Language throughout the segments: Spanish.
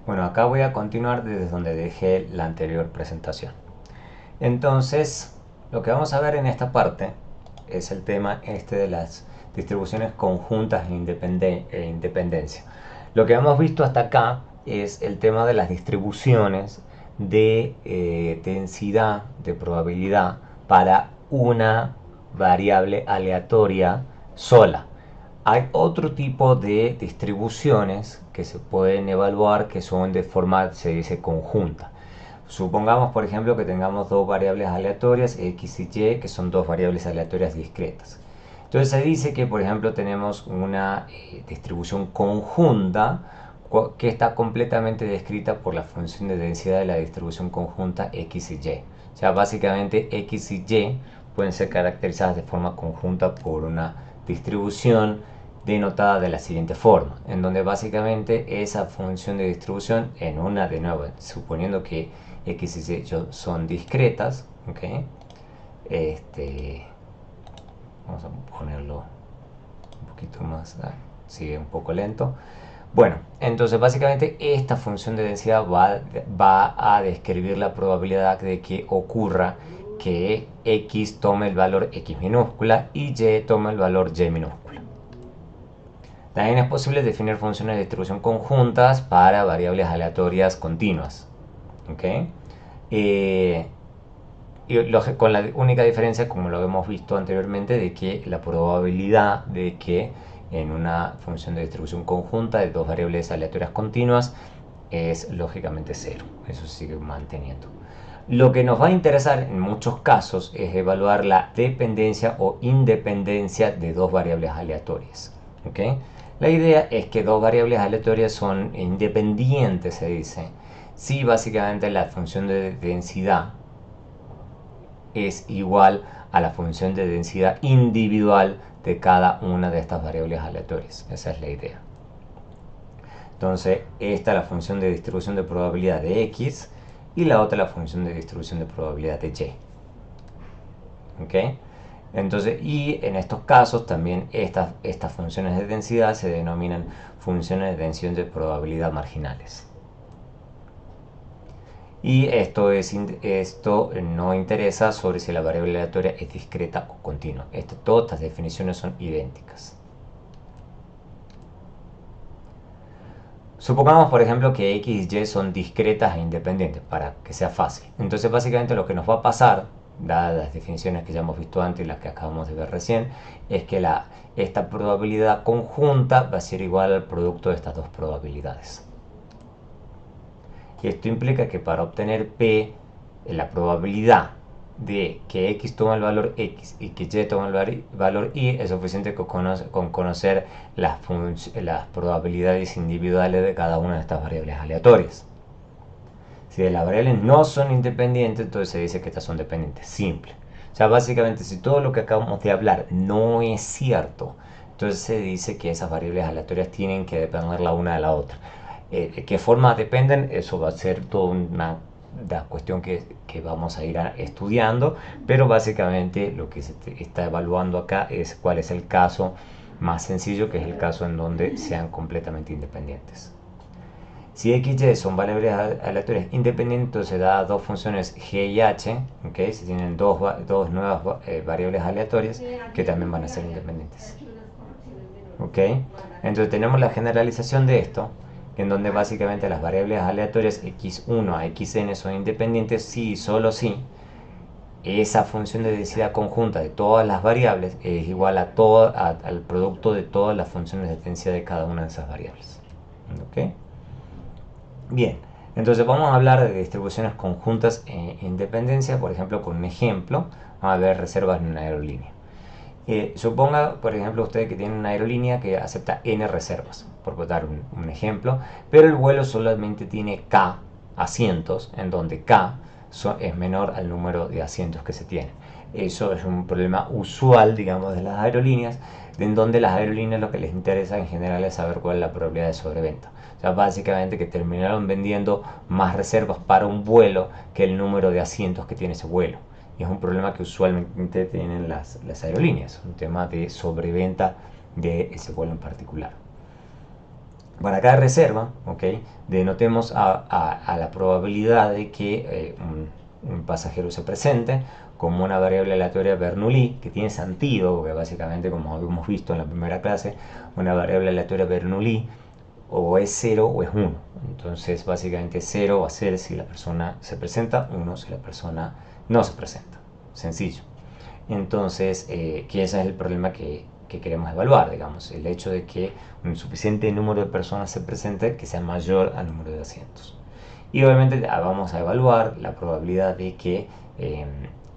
Bueno, acá voy a continuar desde donde dejé la anterior presentación. Entonces, lo que vamos a ver en esta parte es el tema este de las distribuciones conjuntas e independencia. Lo que hemos visto hasta acá es el tema de las distribuciones de densidad de probabilidad para una variable aleatoria sola. Hay otro tipo de distribuciones que se pueden evaluar que son de forma, se dice, conjunta. Supongamos, por ejemplo, que tengamos dos variables aleatorias, x y y, que son dos variables aleatorias discretas. Entonces se dice que, por ejemplo, tenemos una distribución conjunta que está completamente descrita por la función de densidad de la distribución conjunta x y y. O sea, básicamente x y y pueden ser caracterizadas de forma conjunta por una distribución denotada de la siguiente forma, en donde básicamente esa función de distribución en una, de nuevo, suponiendo que x y y son discretas, ¿ok? Vamos a ponerlo un poquito más, sigue un poco lento. Bueno, entonces básicamente esta función de densidad va a describir la probabilidad de que ocurra que x tome el valor x minúscula y y tome el valor y minúscula. También es posible definir funciones de distribución conjuntas para variables aleatorias continuas. ¿Okay? Con la única diferencia, como lo hemos visto anteriormente, de que la probabilidad de que en una función de distribución conjunta de dos variables aleatorias continuas es lógicamente cero. Eso se sigue manteniendo. Lo que nos va a interesar en muchos casos es evaluar la dependencia o independencia de dos variables aleatorias. ¿Okay? La idea es que dos variables aleatorias son independientes, se dice, si básicamente la función de densidad es igual a la función de densidad individual de cada una de estas variables aleatorias. Esa es la idea. Entonces, esta es la función de distribución de probabilidad de x y la otra la función de distribución de probabilidad de y. ¿Ok? Entonces, y en estos casos también estas funciones de densidad se denominan funciones de densidad de probabilidad marginales. Y esto no interesa sobre si la variable aleatoria es discreta o continua. Todas estas definiciones son idénticas. Supongamos, por ejemplo, que x y y son discretas e independientes, para que sea fácil. Entonces, básicamente lo que nos va a pasar, dadas las definiciones que ya hemos visto antes y las que acabamos de ver recién, es que esta probabilidad conjunta va a ser igual al producto de estas dos probabilidades. Y esto implica que para obtener P, la probabilidad de que x toma el valor x y que y toma el valor y es suficiente con conocer las probabilidades individuales de cada una de estas variables aleatorias. Si las variables no son independientes, entonces se dice que estas son dependientes. Simple. O sea, básicamente, si todo lo que acabamos de hablar no es cierto, entonces se dice que esas variables aleatorias tienen que depender la una de la otra. ¿De qué forma dependen? Eso va a ser toda una cuestión que vamos a ir estudiando, pero básicamente lo que se está evaluando acá es cuál es el caso más sencillo, que es el caso en donde sean completamente independientes. Si x y son variables aleatorias independientes, entonces da dos funciones g y h, ¿okay? Se tienen dos nuevas variables aleatorias que también van a ser independientes. ¿Okay? Entonces tenemos la generalización de esto, en donde básicamente las variables aleatorias x1 a xn son independientes si y solo si esa función de densidad conjunta de todas las variables es igual al producto de todas las funciones de densidad de cada una de esas variables. ¿Okay? Bien, entonces vamos a hablar de distribuciones conjuntas e independencia, por ejemplo, con un ejemplo. Vamos a ver reservas en una aerolínea. Suponga, por ejemplo, usted que tiene una aerolínea que acepta n reservas, por dar un ejemplo, pero el vuelo solamente tiene k asientos, en donde k es menor al número de asientos que se tienen. Eso es un problema usual, digamos, de las aerolíneas, en donde las aerolíneas lo que les interesa en general es saber cuál es la probabilidad de sobreventa. O sea, básicamente que terminaron vendiendo más reservas para un vuelo que el número de asientos que tiene ese vuelo. Y es un problema que usualmente tienen las aerolíneas, un tema de sobreventa de ese vuelo en particular. Para cada reserva, ¿ok? Denotemos a la probabilidad de que un pasajero se presente como una variable aleatoria Bernoulli, que tiene sentido, porque básicamente, como habíamos visto en la primera clase, una variable aleatoria Bernoulli o es 0 o es 1. Entonces, básicamente 0 va a ser si la persona se presenta, 1 si la persona no se presenta. Sencillo. Entonces, que ese es el problema que queremos evaluar, digamos, el hecho de que un suficiente número de personas se presente que sea mayor al número de asientos. Y obviamente vamos a evaluar la probabilidad de que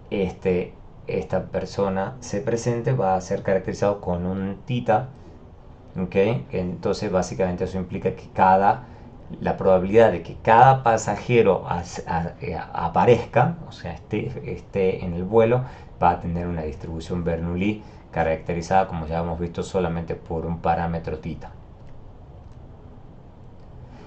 este, esta persona se presente, va a ser caracterizado con un tita, ¿ok? Entonces básicamente eso implica que la probabilidad de que cada pasajero aparezca, o sea, esté en el vuelo, va a tener una distribución Bernoulli caracterizada, como ya hemos visto, solamente por un parámetro tita.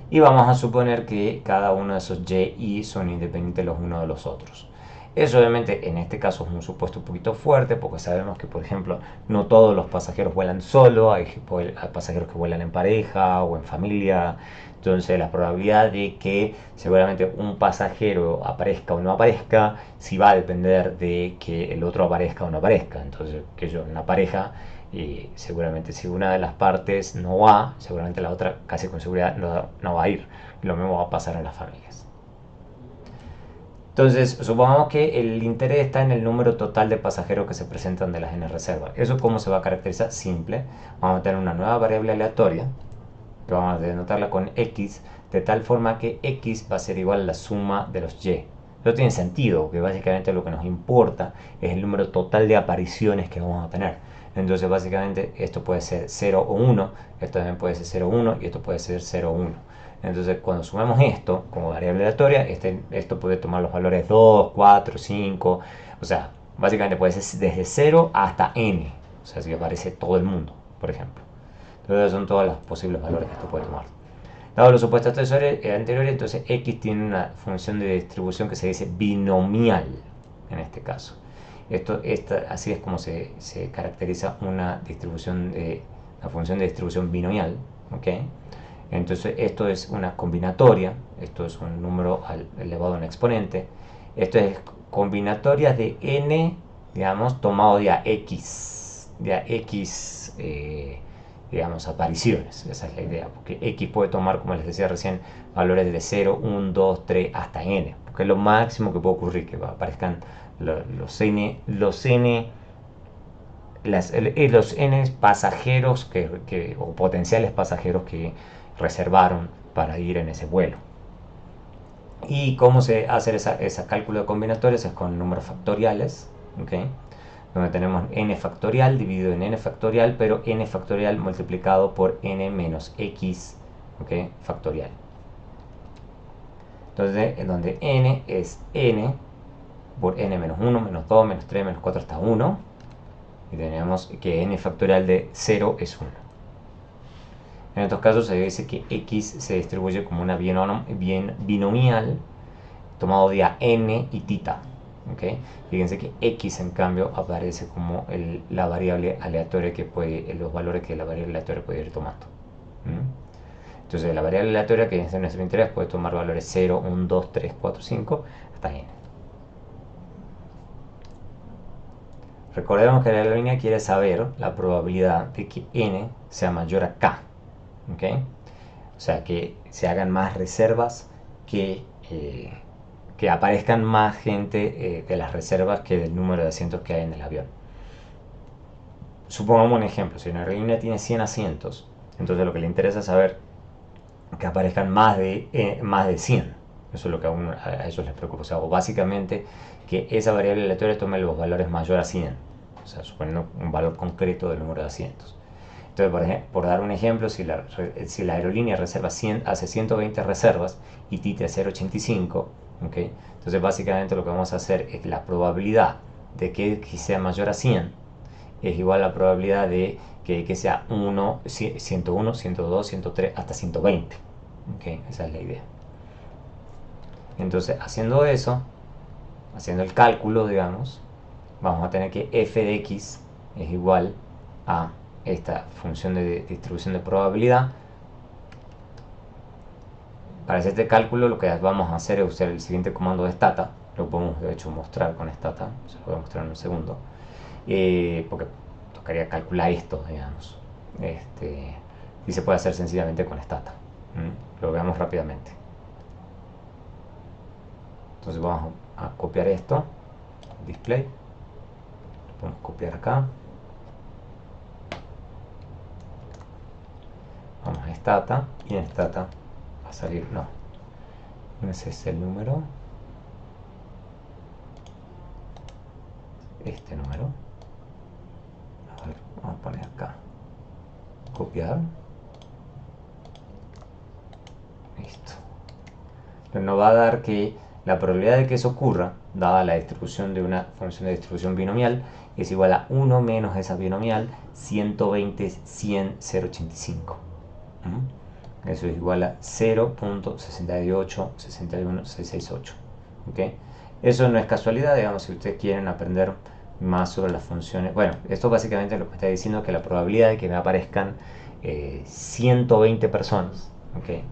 Y vamos a suponer que cada uno de esos y y son independientes los unos de los otros. Eso obviamente en este caso es un supuesto un poquito fuerte porque sabemos que, por ejemplo, no todos los pasajeros vuelan solo, hay pasajeros que vuelan en pareja o en familia. Entonces la probabilidad de que seguramente un pasajero aparezca o no aparezca sí va a depender de que el otro aparezca o no aparezca. Entonces, que yo en una pareja, y seguramente si una de las partes no va, seguramente la otra casi con seguridad no va a ir. Lo mismo va a pasar en las familias. Entonces, supongamos que el interés está en el número total de pasajeros que se presentan de las n reservas. ¿Eso cómo se va a caracterizar? Simple. Vamos a tener una nueva variable aleatoria, que vamos a denotarla con x, de tal forma que x va a ser igual a la suma de los y. Eso tiene sentido, porque básicamente lo que nos importa es el número total de apariciones que vamos a tener. Entonces, básicamente, esto puede ser 0 o 1, esto también puede ser 0 o 1 y esto puede ser 0 o 1. Entonces, cuando sumamos esto como variable aleatoria, esto puede tomar los valores 2, 4, 5, o sea, básicamente puede ser desde 0 hasta n, o sea, si aparece todo el mundo, por ejemplo. Entonces, son todos los posibles valores que esto puede tomar. Dado los supuestos anteriores, entonces x tiene una función de distribución que se dice binomial, en este caso. Así es como se caracteriza una distribución la función de distribución binomial, ¿ok? Entonces esto es una combinatoria, esto es un número elevado a un exponente, esto es combinatoria de n, digamos, tomado de a x, digamos, apariciones. Esa es la idea, porque x puede tomar, como les decía recién, valores de 0, 1, 2, 3 hasta n, porque es lo máximo que puede ocurrir, que aparezcan los n los n pasajeros o potenciales pasajeros que reservaron para ir en ese vuelo. ¿Y cómo se hace ese cálculo de combinatorias? Es con números factoriales, ¿okay? Donde tenemos n factorial dividido en n factorial, pero n factorial multiplicado por n menos x, ¿okay? Factorial. Entonces, en donde n es n por n menos 1, menos 2, menos 3, menos 4 hasta 1. Y tenemos que n factorial de 0 es 1. En estos casos se dice que x se distribuye como una binomial tomado de a n y tita. ¿Okay? Fíjense que x en cambio aparece como la variable aleatoria los valores que la variable aleatoria puede ir tomando. Entonces la variable aleatoria que es de nuestro interés puede tomar valores 0, 1, 2, 3, 4, 5 hasta n. Recordemos que la aerolínea quiere saber la probabilidad de que n sea mayor a k. ¿Okay? O sea, que se hagan más reservas, que aparezcan más gente de las reservas que del número de asientos que hay en el avión. Supongamos un ejemplo, si una aerolínea tiene 100 asientos, entonces lo que le interesa es saber que aparezcan más de 100. Eso es lo que a ellos les preocupa. O sea, básicamente que esa variable aleatoria tome los valores mayor a 100. O sea, suponiendo un valor concreto del número de asientos. Entonces, por dar un ejemplo, si la aerolínea reserva hace 120 reservas y TITE a 0,85, ¿okay? Entonces básicamente lo que vamos a hacer es que la probabilidad de que X sea mayor a 100 es igual a la probabilidad de que X sea 1, 101, 102, 103 hasta 120. ¿Okay? Esa es la idea. Entonces, haciendo eso, haciendo el cálculo, digamos, vamos a tener que f de x es igual a esta función de distribución de probabilidad para hacer este cálculo lo que vamos a hacer es usar el siguiente comando de stata. Lo podemos de hecho mostrar con stata, se lo voy a mostrar en un segundo, porque tocaría calcular esto, digamos, y se puede hacer sencillamente con stata. Lo veamos rápidamente. Entonces vamos a copiar esto, display, lo podemos copiar acá, vamos a stata, y en stata va a salir, no ese es el número, este número, a ver, vamos a poner acá, copiar, listo. Pero nos va a dar que la probabilidad de que eso ocurra, dada la distribución de una función de distribución binomial, es igual a 1 menos esa binomial 120, 100, 0,85. Eso es igual a 0.6861668. ¿Okay? Eso no es casualidad, digamos, si ustedes quieren aprender más sobre las funciones. Bueno, esto básicamente lo que está diciendo es que la probabilidad de que me aparezcan 120 personas, ¿okay?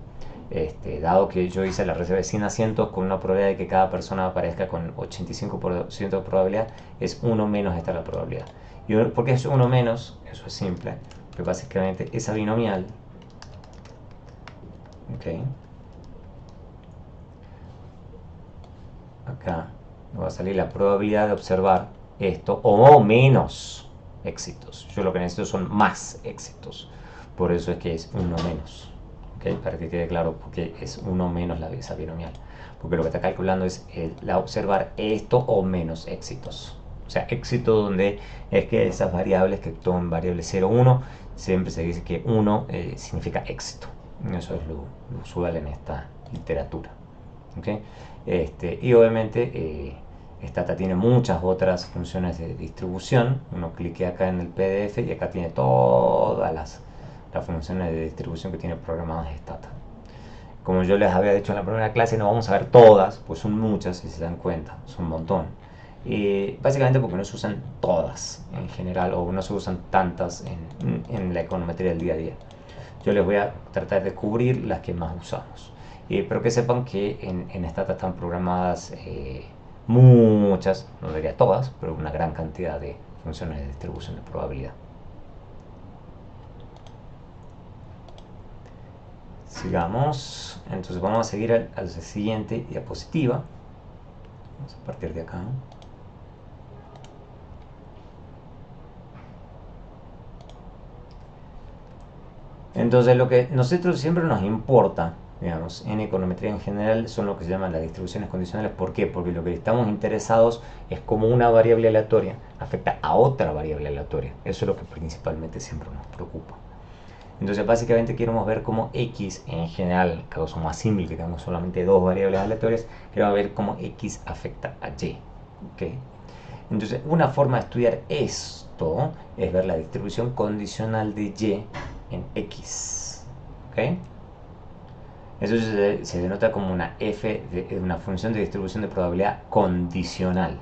Dado que yo hice la reserva de 100 asientos con una probabilidad de que cada persona aparezca con 85% de probabilidad, es 1 menos esta la probabilidad. ¿Y por qué es 1 menos? Eso es simple, porque básicamente esa binomial, ¿okay? Acá va a salir la probabilidad de observar esto o menos éxitos. Yo lo que necesito son más éxitos, por eso es que es 1 menos. ¿Okay? Para que quede claro porque es 1 menos esa binomial, porque lo que está calculando es observar esto o menos éxitos, o sea, éxito donde es que esas variables que toman variables 0, 1, siempre se dice que 1 significa éxito. Eso es lo usual en esta literatura. ¿Okay? Y obviamente Stata tiene muchas otras funciones de distribución. Uno clique acá en el PDF y acá tiene todas las funciones de distribución que tiene programadas Stata. Como yo les había dicho en la primera clase, no vamos a ver todas, pues son muchas, si se dan cuenta, son un montón. Básicamente porque no se usan todas en general, o no se usan tantas en la econometría del día a día. Yo les voy a tratar de cubrir las que más usamos. Pero que sepan que en Stata están programadas muchas, no diría todas, pero una gran cantidad de funciones de distribución de probabilidad. Sigamos, entonces vamos a seguir a la siguiente diapositiva. Vamos a partir de acá. Entonces lo que nosotros siempre nos importa, digamos, en econometría en general, son lo que se llaman las distribuciones condicionales. ¿Por qué? Porque lo que estamos interesados es cómo una variable aleatoria afecta a otra variable aleatoria. Eso es lo que principalmente siempre nos preocupa. Entonces básicamente queremos ver cómo X en general, en el caso más simple que tenemos solamente dos variables aleatorias, queremos ver cómo X afecta a Y. ¿Okay? Entonces una forma de estudiar esto es ver la distribución condicional de Y en X. ¿Okay? Eso se denota como una f de una función de distribución de probabilidad condicional.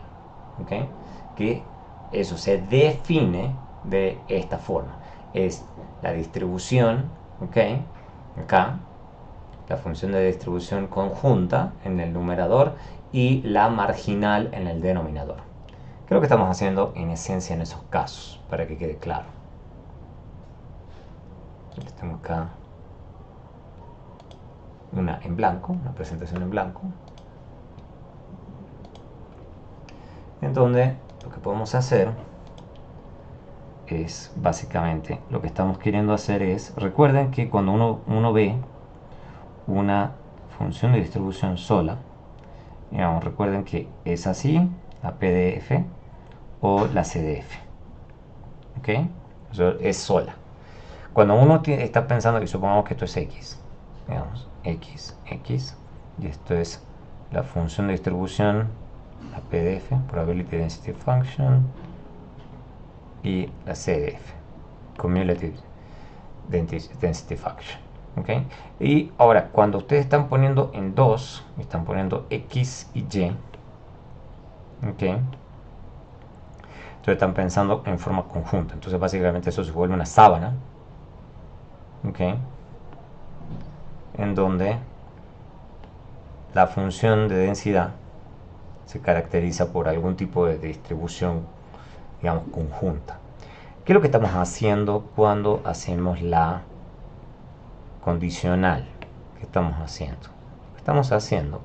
¿Okay? Que eso se define de esta forma. Es la distribución, ¿ok? Acá, la función de distribución conjunta en el numerador y la marginal en el denominador. ¿Qué es lo que estamos haciendo en esencia en esos casos? Para que quede claro. Les tengo acá una en blanco, una presentación en blanco, en donde lo que podemos hacer es básicamente lo que estamos queriendo hacer es, recuerden que cuando uno ve una función de distribución sola, digamos, recuerden que es así la PDF o la CDF, ¿ok? Eso es sola. Cuando uno está pensando, y supongamos que esto es X, digamos, X, y esto es la función de distribución, la PDF, Probability Density Function, y la CDF, Cumulative Density Function. ¿Okay? Y ahora, cuando ustedes están poniendo en 2, están poniendo X y Y, ¿okay? Entonces están pensando en forma conjunta. Entonces básicamente eso se vuelve una sábana, ¿okay? En donde la función de densidad se caracteriza por algún tipo de distribución, digamos, conjunta. ¿Qué es lo que estamos haciendo cuando hacemos la condicional? ¿Qué estamos haciendo? Lo que estamos haciendo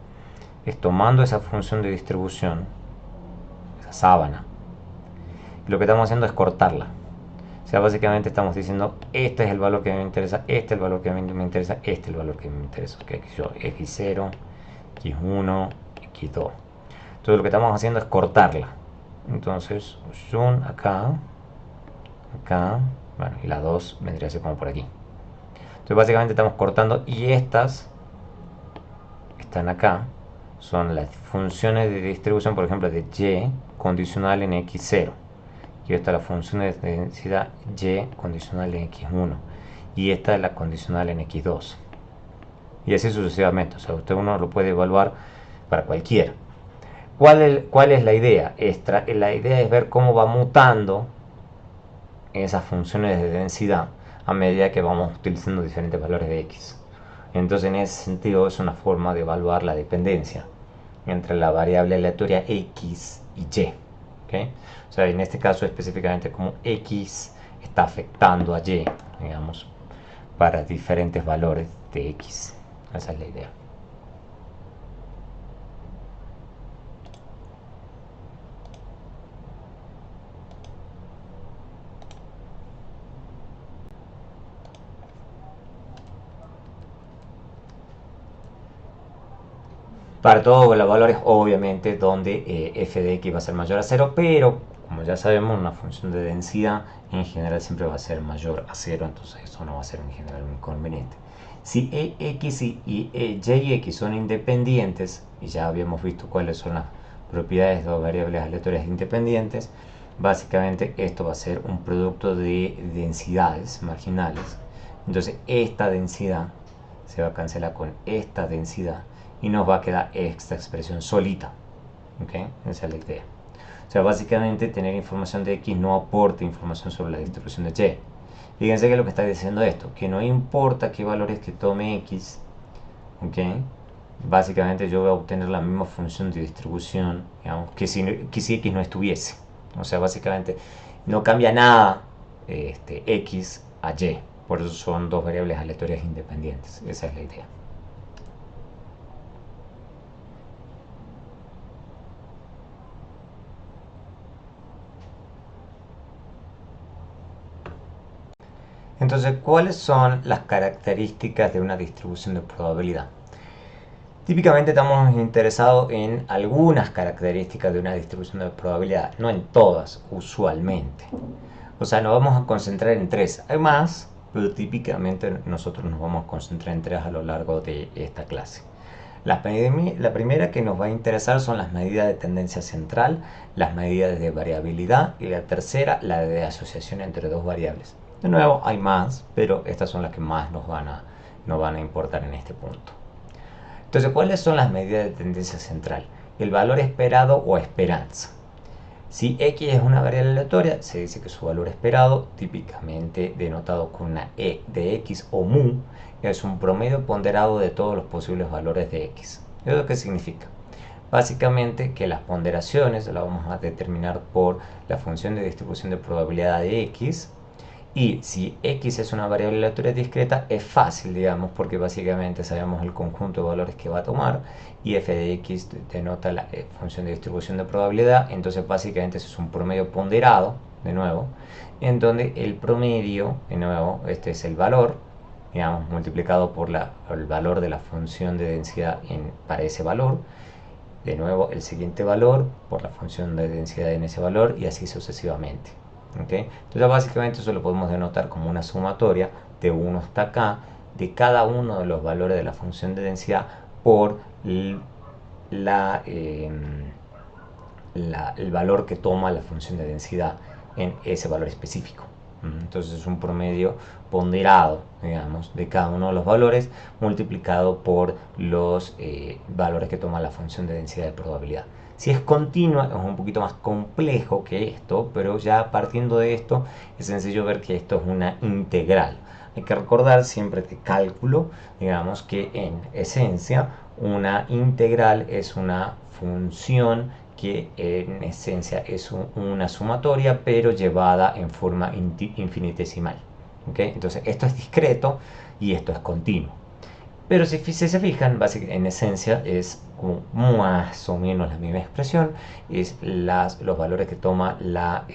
es tomando esa función de distribución, esa sábana, y lo que estamos haciendo es cortarla. O sea, básicamente estamos diciendo, este es el valor que me interesa, este es el valor que me interesa, este es el valor que me interesa. Que yo, x0, x1, x2. Entonces lo que estamos haciendo es cortarla. Entonces, zoom acá, acá, bueno, y la 2 vendría a ser como por aquí. Entonces básicamente estamos cortando y estas están acá. Son las funciones de distribución, por ejemplo, de y condicional en x0. Y esta es la función de densidad y condicional en x1. Y esta es la condicional en x2. Y así sucesivamente. O sea, usted uno lo puede evaluar para cualquiera. ¿Cuál es la idea? La idea es ver cómo va mutando esas funciones de densidad a medida que vamos utilizando diferentes valores de x. Entonces, en ese sentido, es una forma de evaluar la dependencia entre la variable aleatoria x y y. ¿Okay? O sea, en este caso específicamente como x está afectando a y, digamos, para diferentes valores de x. Esa es la idea. Para todos los valores, obviamente, donde f de x va a ser mayor a 0, pero como ya sabemos, una función de densidad en general siempre va a ser mayor a 0, entonces eso no va a ser en general un inconveniente. Si x y y son independientes, y ya habíamos visto cuáles son las propiedades de dos variables aleatorias independientes, básicamente esto va a ser un producto de densidades marginales. Entonces esta densidad se va a cancelar con esta densidad y nos va a quedar esta expresión solita. ¿Okay? Esa es la idea. O sea, básicamente tener información de x no aporta información sobre la distribución de y. Fíjense que lo que está diciendo esto, que no importa qué valores que tome x, ¿okay? Básicamente yo voy a obtener la misma función de distribución, digamos, que si x no estuviese. O sea, básicamente no cambia nada x a y. Por eso son dos variables aleatorias independientes. Esa es la idea. Entonces, ¿cuáles son las características de una distribución de probabilidad? Típicamente estamos interesados en algunas características de una distribución de probabilidad, no en todas, usualmente. O sea, nos vamos a concentrar en tres. Hay más, pero típicamente nosotros nos vamos a concentrar en tres a lo largo de esta clase. La primera que nos va a interesar son las medidas de tendencia central, las medidas de variabilidad y la tercera, la de asociación entre dos variables. De nuevo, hay más, pero estas son las que más nos van a importar en este punto. Entonces, ¿cuáles son las medidas de tendencia central? El valor esperado o esperanza. Si x es una variable aleatoria, se dice que su valor esperado, típicamente denotado con una e de x o mu, es un promedio ponderado de todos los posibles valores de x. ¿Eso qué significa? Básicamente que las ponderaciones las vamos a determinar por la función de distribución de probabilidad de x. Y si x es una variable aleatoria discreta, es fácil, digamos, porque básicamente sabemos el conjunto de valores que va a tomar y f de x denota la función de distribución de probabilidad. Entonces básicamente eso es un promedio ponderado, de nuevo, en donde el promedio, de nuevo, este es el valor, digamos, multiplicado por el valor de la función de densidad para ese valor. De nuevo, el siguiente valor por la función de densidad en ese valor y así sucesivamente. ¿Okay? Entonces básicamente eso lo podemos denotar como una sumatoria de 1 hasta acá de cada uno de los valores de la función de densidad por el valor que toma la función de densidad en ese valor específico. Entonces es un promedio ponderado, digamos, de cada uno de los valores multiplicado por los valores que toma la función de densidad de probabilidad. Si es continua es un poquito más complejo que esto, pero ya partiendo de esto es sencillo ver que esto es una integral. Hay que recordar siempre que cálculo, digamos que en esencia una integral es una función que en esencia es una sumatoria, pero llevada en forma infinitesimal. ¿Okay? Entonces esto es discreto y esto es continuo. Pero si se fijan, en esencia es como más o menos la misma expresión, es los valores que toma la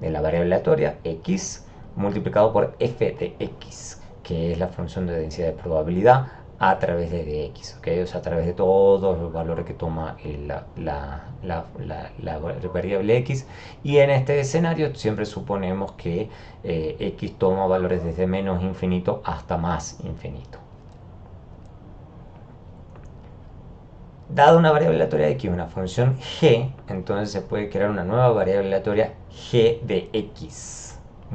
variable aleatoria x multiplicado por f de x, que es la función de densidad de probabilidad a través de dx, ¿okay? O sea, a través de todos los valores que toma la variable x. Y en este escenario siempre suponemos que x toma valores desde menos infinito hasta más infinito. Dada una variable aleatoria x, una función g, entonces se puede crear una nueva variable aleatoria g de x.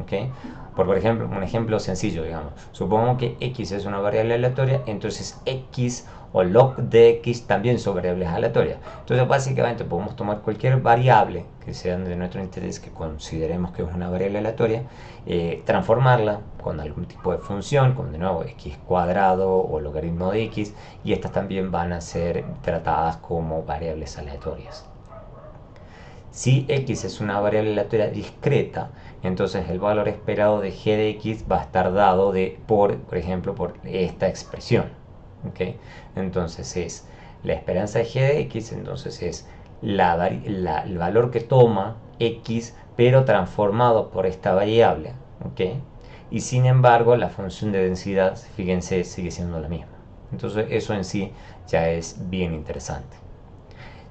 ¿Okay? Por ejemplo, un ejemplo sencillo, digamos. Supongo que x es una variable aleatoria, entonces x o log de x también son variables aleatorias. Entonces, básicamente, podemos tomar cualquier variable que sea de nuestro interés, que consideremos que es una variable aleatoria, transformarla con algún tipo de función, como de nuevo x cuadrado o logaritmo de x, y estas también van a ser tratadas como variables aleatorias. Si x es una variable aleatoria discreta, entonces el valor esperado de g de x va a estar dado por ejemplo, por esta expresión. ¿Okay? Entonces es la esperanza de g de x, entonces es el valor que toma x, pero transformado por esta variable. ¿Okay? Y sin embargo, la función de densidad, fíjense, sigue siendo la misma. Entonces eso en sí ya es bien interesante.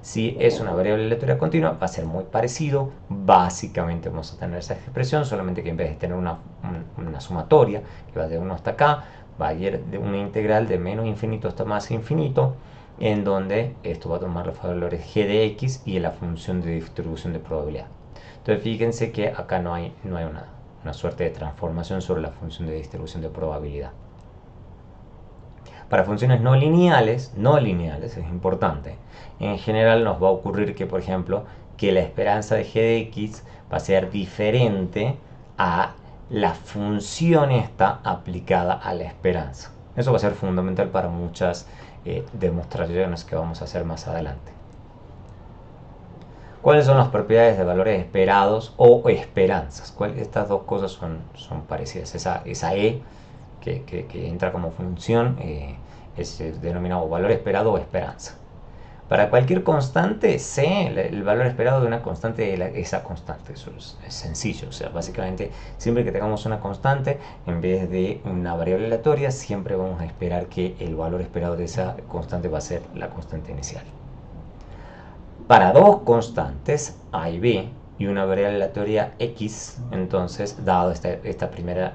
Si es una variable aleatoria continua, va a ser muy parecido. Básicamente vamos a tener esa expresión, solamente que en vez de tener una sumatoria que va de 1 hasta acá, va a ir de una integral de menos infinito hasta más infinito, en donde esto va a tomar los valores g de x y la función de distribución de probabilidad. Entonces fíjense que acá no hay una suerte de transformación sobre la función de distribución de probabilidad. Para funciones no lineales es importante. En general nos va a ocurrir que, por ejemplo, que la esperanza de g de x va a ser diferente a la función esta aplicada a la esperanza. Eso va a ser fundamental para muchas demostraciones que vamos a hacer más adelante. ¿Cuáles son las propiedades de valores esperados o esperanzas? Estas dos cosas son parecidas. Esa e que entra como función es denominado valor esperado o esperanza. Para cualquier constante, C, el valor esperado de una constante es esa constante. Eso es sencillo. O sea, básicamente, siempre que tengamos una constante, en vez de una variable aleatoria, siempre vamos a esperar que el valor esperado de esa constante va a ser la constante inicial. Para dos constantes, A y B, y una variable aleatoria x, entonces, dado esta primera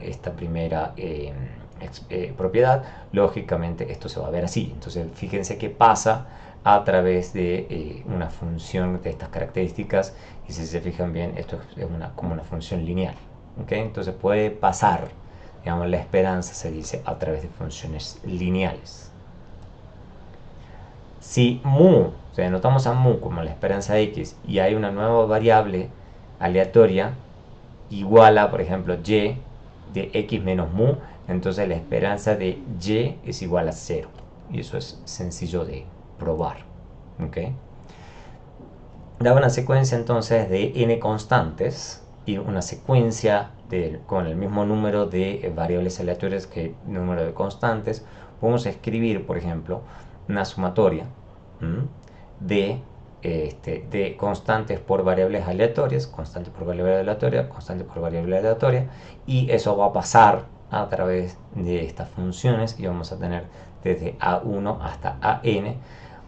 propiedad, lógicamente esto se va a ver así. Entonces, fíjense que pasa a través de una función de estas características, y si se fijan bien, esto es como una función lineal. ¿Okay? Entonces puede pasar, digamos, la esperanza se dice a través de funciones lineales. Si mu, o sea, anotamos a mu como la esperanza de x, y hay una nueva variable aleatoria igual a, por ejemplo, y de x menos mu, entonces la esperanza de y es igual a 0. Y eso es sencillo de probar. ¿Okay? Daba una secuencia entonces de n constantes y una secuencia con el mismo número de variables aleatorias que el número de constantes. Podemos escribir, por ejemplo, una sumatoria de constantes por variables aleatorias, constante por variable aleatoria, constante por variable aleatoria, y eso va a pasar a través de estas funciones y vamos a tener desde a1 hasta an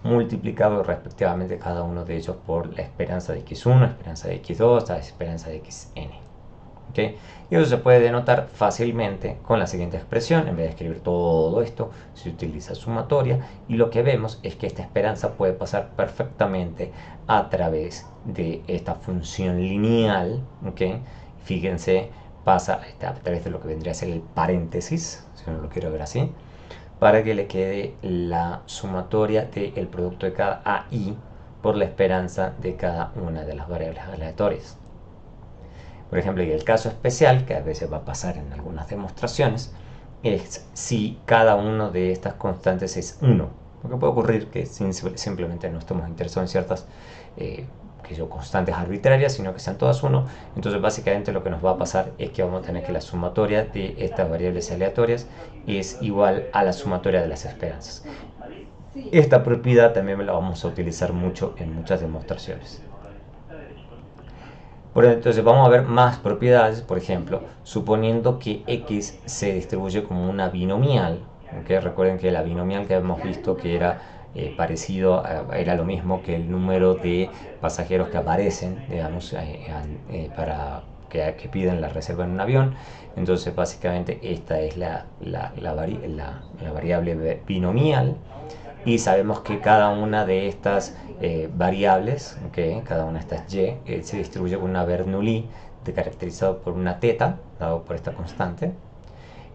multiplicado respectivamente cada uno de ellos por la esperanza de x1, esperanza de x2, la esperanza de xn. ¿Okay? Y eso se puede denotar fácilmente con la siguiente expresión. En vez de escribir todo esto, se utiliza sumatoria, y lo que vemos es que esta esperanza puede pasar perfectamente a través de esta función lineal. ¿Okay? Fíjense, pasa a través de lo que vendría a ser el paréntesis, si uno lo quiere ver así, para que le quede la sumatoria del producto de cada a y por la esperanza de cada una de las variables aleatorias. Por ejemplo, y el caso especial, que a veces va a pasar en algunas demostraciones, es si cada uno de estas constantes es 1. Porque puede ocurrir que simplemente no estemos interesados en ciertas constantes arbitrarias, sino que sean todas 1. Entonces básicamente lo que nos va a pasar es que vamos a tener que la sumatoria de estas variables aleatorias es igual a la sumatoria de las esperanzas. Esta propiedad también la vamos a utilizar mucho en muchas demostraciones. Entonces vamos a ver más propiedades, por ejemplo, suponiendo que x se distribuye como una binomial. ¿Okay? Recuerden que la binomial que hemos visto que era parecido, era lo mismo que el número de pasajeros que aparecen, digamos, para que piden la reserva en un avión. Entonces básicamente esta es la variable binomial. Y sabemos que cada una de estas variables, cada una de estas y, se distribuye con una Bernoulli caracterizado por una teta, dado por esta constante.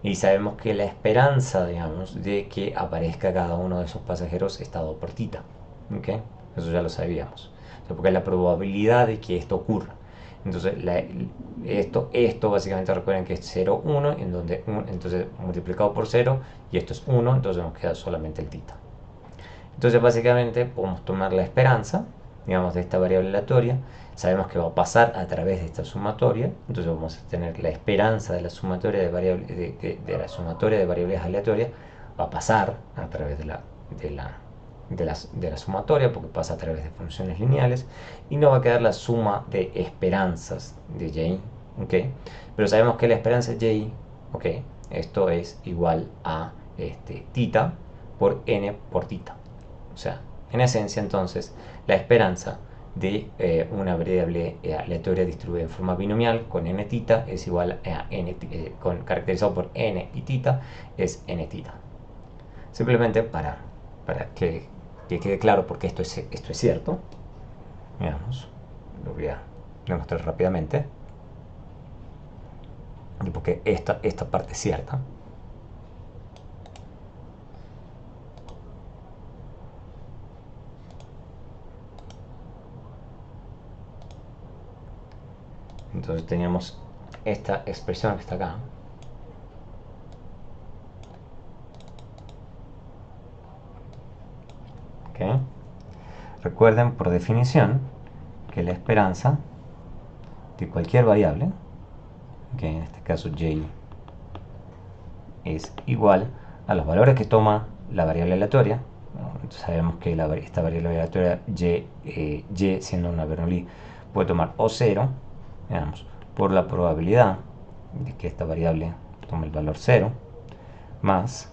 Y sabemos que la esperanza, digamos, de que aparezca cada uno de esos pasajeros está dado por tita. Eso ya lo sabíamos. Porque es la probabilidad de que esto ocurra. Entonces, esto básicamente recuerden que es 0, 1, entonces multiplicado por 0, y esto es 1, entonces nos queda solamente el tita. Entonces básicamente podemos tomar la esperanza, digamos, de esta variable aleatoria. Sabemos que va a pasar a través de esta sumatoria. Entonces vamos a tener la esperanza de la sumatoria de variables aleatorias. Va a pasar a través de la sumatoria, porque pasa a través de funciones lineales. Y nos va a quedar la suma de esperanzas de y. Pero sabemos que la esperanza de y, esto es igual a tita por n por tita. O sea, en esencia entonces la esperanza de una variable aleatoria distribuida en forma binomial con n tita es igual a n, caracterizado por n y tita, es n tita. Simplemente para que quede claro porque esto es cierto, veamos, lo voy a demostrar rápidamente, y porque esta parte es cierta. Entonces teníamos esta expresión que está acá. Recuerden por definición que la esperanza de cualquier variable, en este caso y, es igual a los valores que toma la variable aleatoria. Entonces sabemos que esta variable aleatoria y, siendo una Bernoulli, puede tomar o 0, digamos, por la probabilidad de que esta variable tome el valor 0, más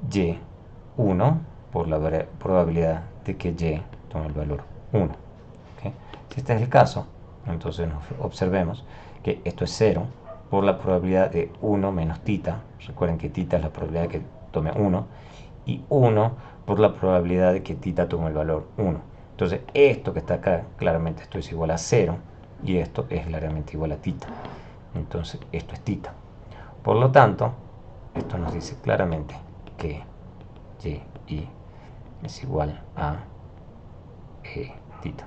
y1 por la probabilidad de que y tome el valor 1. Si este es el caso, entonces observemos que esto es 0 por la probabilidad de 1 menos tita. Recuerden que tita es la probabilidad de que tome 1, y 1 por la probabilidad de que tita tome el valor 1. Entonces esto que está acá, claramente esto es igual a 0, y esto es claramente igual a tita. Entonces esto es tita. Por lo tanto, esto nos dice claramente que y es igual a tita.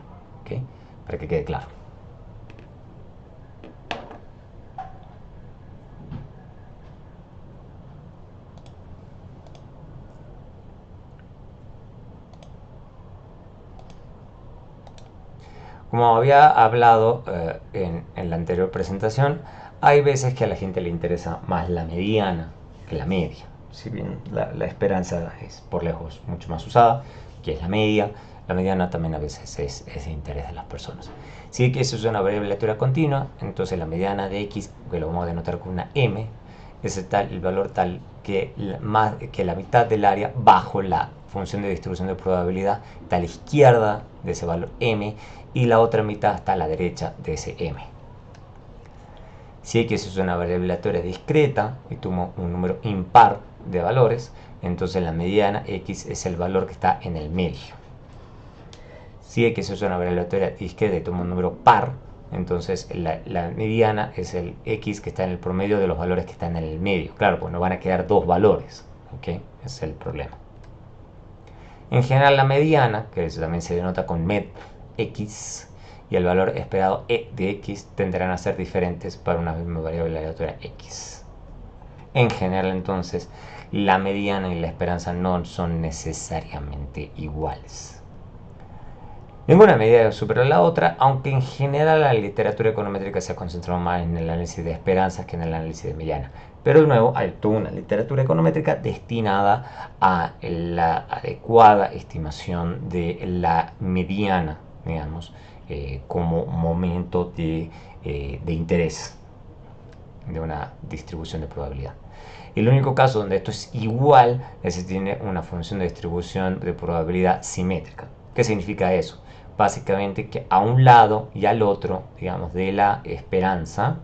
Para que quede claro. Como había hablado en la anterior presentación, hay veces que a la gente le interesa más la mediana que la media. Si bien la esperanza es por lejos mucho más usada, que es la mediana también a veces es de interés de las personas. Si x es una variable aleatoria continua, entonces la mediana de x, que lo vamos a denotar con una m, es el valor tal que la mitad del área bajo la función de distribución de probabilidad está a la izquierda de ese valor m, y la otra mitad está a la derecha de ese m. Si x es una variable aleatoria discreta y tomo un número impar de valores, entonces la mediana x es el valor que está en el medio. Si x es una variable aleatoria discreta y tomo un número par, entonces la mediana es el x que está en el promedio de los valores que están en el medio. Claro, pues no van a quedar dos valores. Ese es el problema. En general la mediana, que eso también se denota con med x, y el valor esperado E de X tenderán a ser diferentes para una misma variable aleatoria X. En general, entonces, la mediana y la esperanza no son necesariamente iguales. Ninguna medida supera la otra, aunque en general la literatura econométrica se ha concentrado más en el análisis de esperanzas que en el análisis de mediana. Pero de nuevo, hay toda una literatura económetrica destinada a la adecuada estimación de la mediana, digamos, como momento de interés de una distribución de probabilidad. El único caso donde esto es igual es si tiene una función de distribución de probabilidad simétrica. ¿Qué significa eso? Básicamente que a un lado y al otro, digamos, de la esperanza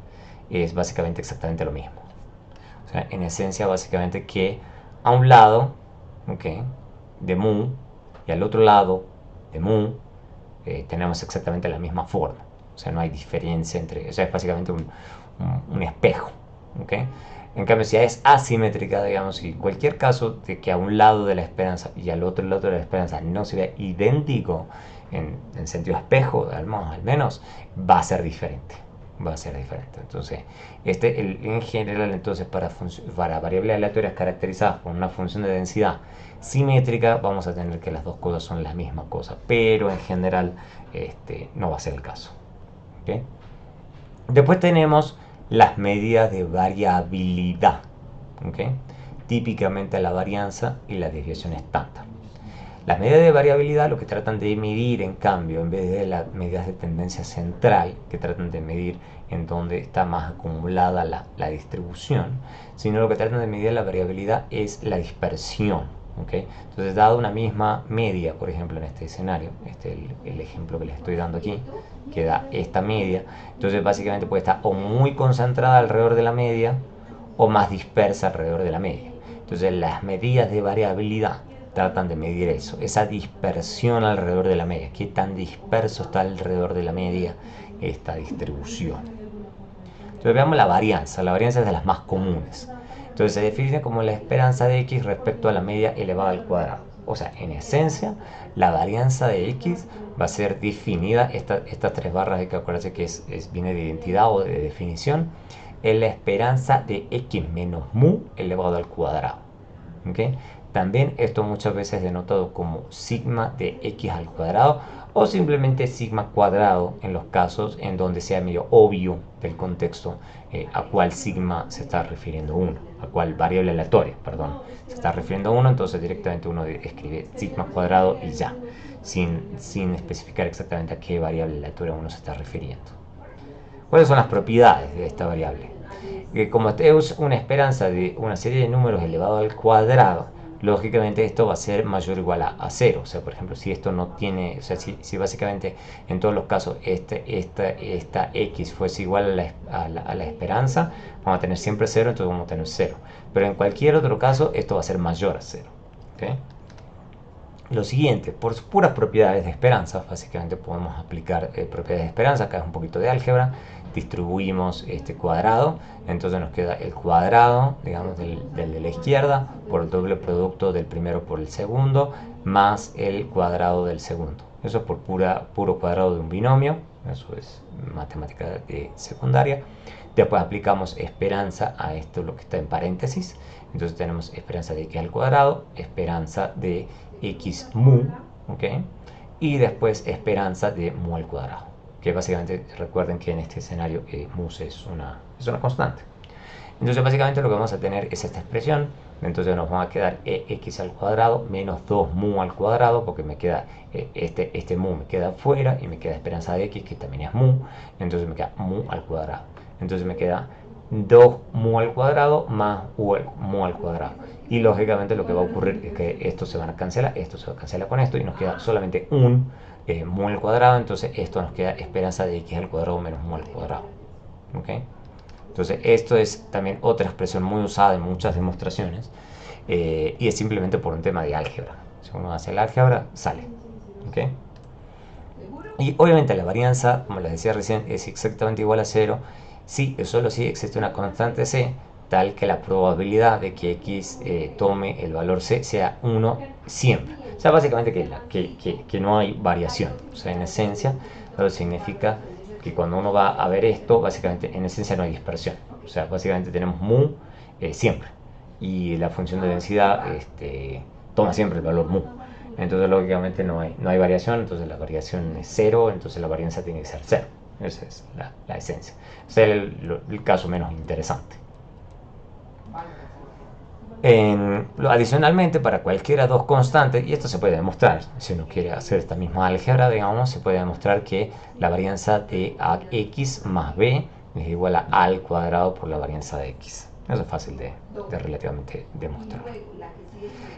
es básicamente exactamente lo mismo. O sea, en esencia, básicamente que a un lado, ¿okay?, de mu y al otro lado de mu tenemos exactamente la misma forma. O sea, no hay diferencia entre... O sea, es básicamente un espejo. ¿Okay? En cambio, si es asimétrica, digamos, y cualquier caso de que a un lado de la esperanza y al otro lado de la esperanza no se vea idéntico en sentido espejo, al menos, va a ser diferente. Va a ser diferente. Entonces, en general, entonces, para variables aleatorias caracterizadas por una función de densidad simétrica, vamos a tener que las dos cosas son la misma cosa, pero en general no va a ser el caso. ¿Okay? Después tenemos las medidas de variabilidad, ¿okay?, típicamente la varianza y la desviación estándar. Las medidas de variabilidad lo que tratan de medir, en cambio, en vez de las medidas de tendencia central, que tratan de medir en dónde está más acumulada la distribución, sino lo que tratan de medir la variabilidad es la dispersión. ¿Okay? Entonces, dado una misma media, por ejemplo, en este escenario, el ejemplo que les estoy dando aquí, que da esta media, entonces básicamente puede estar o muy concentrada alrededor de la media o más dispersa alrededor de la media. Entonces, las medidas de variabilidad tratan de medir eso, esa dispersión alrededor de la media, qué tan disperso está alrededor de la media esta distribución. Entonces, veamos la varianza. La varianza es de las más comunes. Entonces, se define como la esperanza de X respecto a la media elevada al cuadrado. O sea, en esencia, la varianza de X va a ser definida, estas tres barras hay que acordarse que viene de identidad o de definición, es la esperanza de X menos mu elevado al cuadrado. ¿Okay? También esto muchas veces es denotado como sigma de X al cuadrado o simplemente sigma cuadrado en los casos en donde sea medio obvio del contexto a cuál sigma se está refiriendo uno, a cuál variable aleatoria, perdón, se está refiriendo a uno, entonces directamente uno escribe sigma cuadrado y ya, sin especificar exactamente a qué variable aleatoria uno se está refiriendo. ¿Cuáles son las propiedades de esta variable? Que como es una esperanza de una serie de números elevado al cuadrado, lógicamente esto va a ser mayor o igual a 0. O sea, por ejemplo, si esto no tiene, o sea, si básicamente en todos los casos esta X fuese igual a la esperanza, vamos a tener siempre 0, entonces vamos a tener 0. Pero en cualquier otro caso, esto va a ser mayor a 0. ¿Okay? Lo siguiente, por puras propiedades de esperanza, básicamente podemos aplicar propiedades de esperanza, acá es un poquito de álgebra, distribuimos este cuadrado, entonces nos queda el cuadrado, digamos, del de la izquierda, por el doble producto del primero por el segundo, más el cuadrado del segundo. Eso es por puro cuadrado de un binomio, eso es matemática de secundaria. Después aplicamos esperanza a esto, lo que está en paréntesis, entonces tenemos esperanza de x al cuadrado, esperanza de x mu, ¿okay?, y después esperanza de mu al cuadrado, que básicamente recuerden que en este escenario mu es una constante. Entonces básicamente lo que vamos a tener es esta expresión, entonces nos va a quedar x al cuadrado menos 2 mu al cuadrado, porque me queda este mu me queda fuera y me queda esperanza de x que también es mu, entonces me queda mu al cuadrado. Entonces me queda 2 mu al cuadrado más mu al cuadrado. Y lógicamente lo que va a ocurrir es que esto se va a cancelar con esto y nos queda solamente un mu al cuadrado, entonces esto nos queda esperanza de x al cuadrado menos mu al cuadrado. ¿Okay? Entonces esto es también otra expresión muy usada en muchas demostraciones y es simplemente por un tema de álgebra. Si uno hace el álgebra, sale. ¿Okay? Y obviamente la varianza, como les decía recién, es exactamente igual a 0 si solo si existe una constante c tal que la probabilidad de que x tome el valor c sea 1 siempre. O sea, básicamente que no hay variación. O sea, en esencia, Eso significa que cuando uno va a ver esto, básicamente en esencia no hay dispersión. O sea, básicamente tenemos mu siempre. Y la función de densidad toma siempre el valor mu. Entonces, lógicamente, no hay variación, entonces la variación es cero, entonces la varianza tiene que ser cero. Esa es la esencia. Ese es el caso menos interesante. Adicionalmente, para cualquiera dos constantes, y esto se puede demostrar, si uno quiere hacer esta misma álgebra, digamos, se puede demostrar que la varianza de x más b es igual a al cuadrado por la varianza de x. Eso es fácil de relativamente demostrar.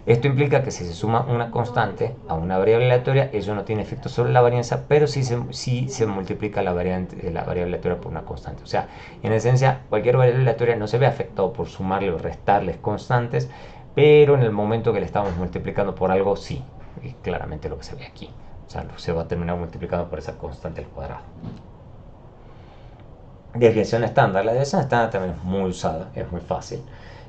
Esto implica que si se suma una constante a una variable aleatoria, eso no tiene efecto sobre la varianza, pero sí se multiplica la variable aleatoria por una constante. O sea, en esencia, cualquier variable aleatoria no se ve afectado por sumarle o restarles constantes, pero en el momento que le estamos multiplicando por algo, sí. Es claramente lo que se ve aquí. O sea, se va a terminar multiplicando por esa constante al cuadrado. Desviación estándar. La desviación estándar también es muy usada, es muy fácil.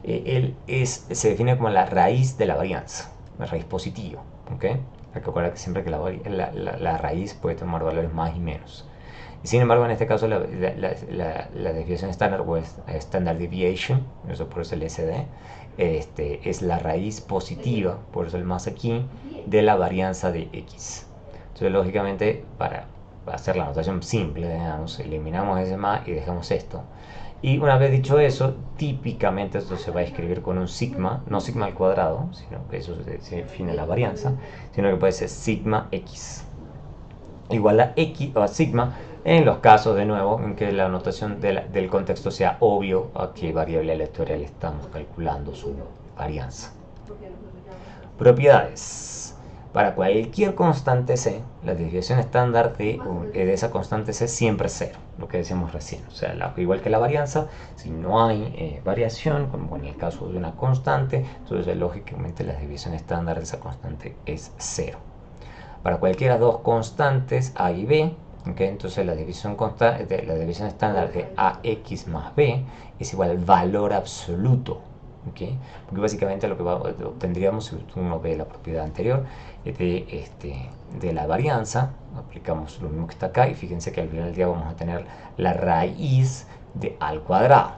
Se define como la raíz de la varianza, la raíz positiva. ¿Okay? Hay que acordar que siempre que la raíz puede tomar valores más y menos. Y sin embargo, en este caso, la desviación estándar o standard deviation, eso por eso el SD, es la raíz positiva, por eso el más aquí, de la varianza de x. Entonces, lógicamente, para hacer la notación simple, digamos, eliminamos ese más y dejamos esto. Y una vez dicho eso, típicamente esto se va a escribir con un sigma, no sigma al cuadrado, sino que eso se define la varianza, sino que puede ser sigma x igual a x o a sigma en los casos, de nuevo, en que la notación del contexto sea obvio a qué variable aleatoria le estamos calculando su varianza. Propiedades. Para cualquier constante c, la desviación estándar de esa constante c siempre es cero, lo que decíamos recién. O sea, igual que la varianza, si no hay variación, como en el caso de una constante, entonces lógicamente la desviación estándar de esa constante es cero. Para cualquiera dos constantes a y b, ¿okay? Entonces la división estándar de ax más b es igual al valor absoluto. ¿Okay? Porque básicamente lo que obtendríamos, si uno ve la propiedad anterior de la varianza, aplicamos lo mismo que está acá y fíjense que al final del día vamos a tener la raíz de al cuadrado.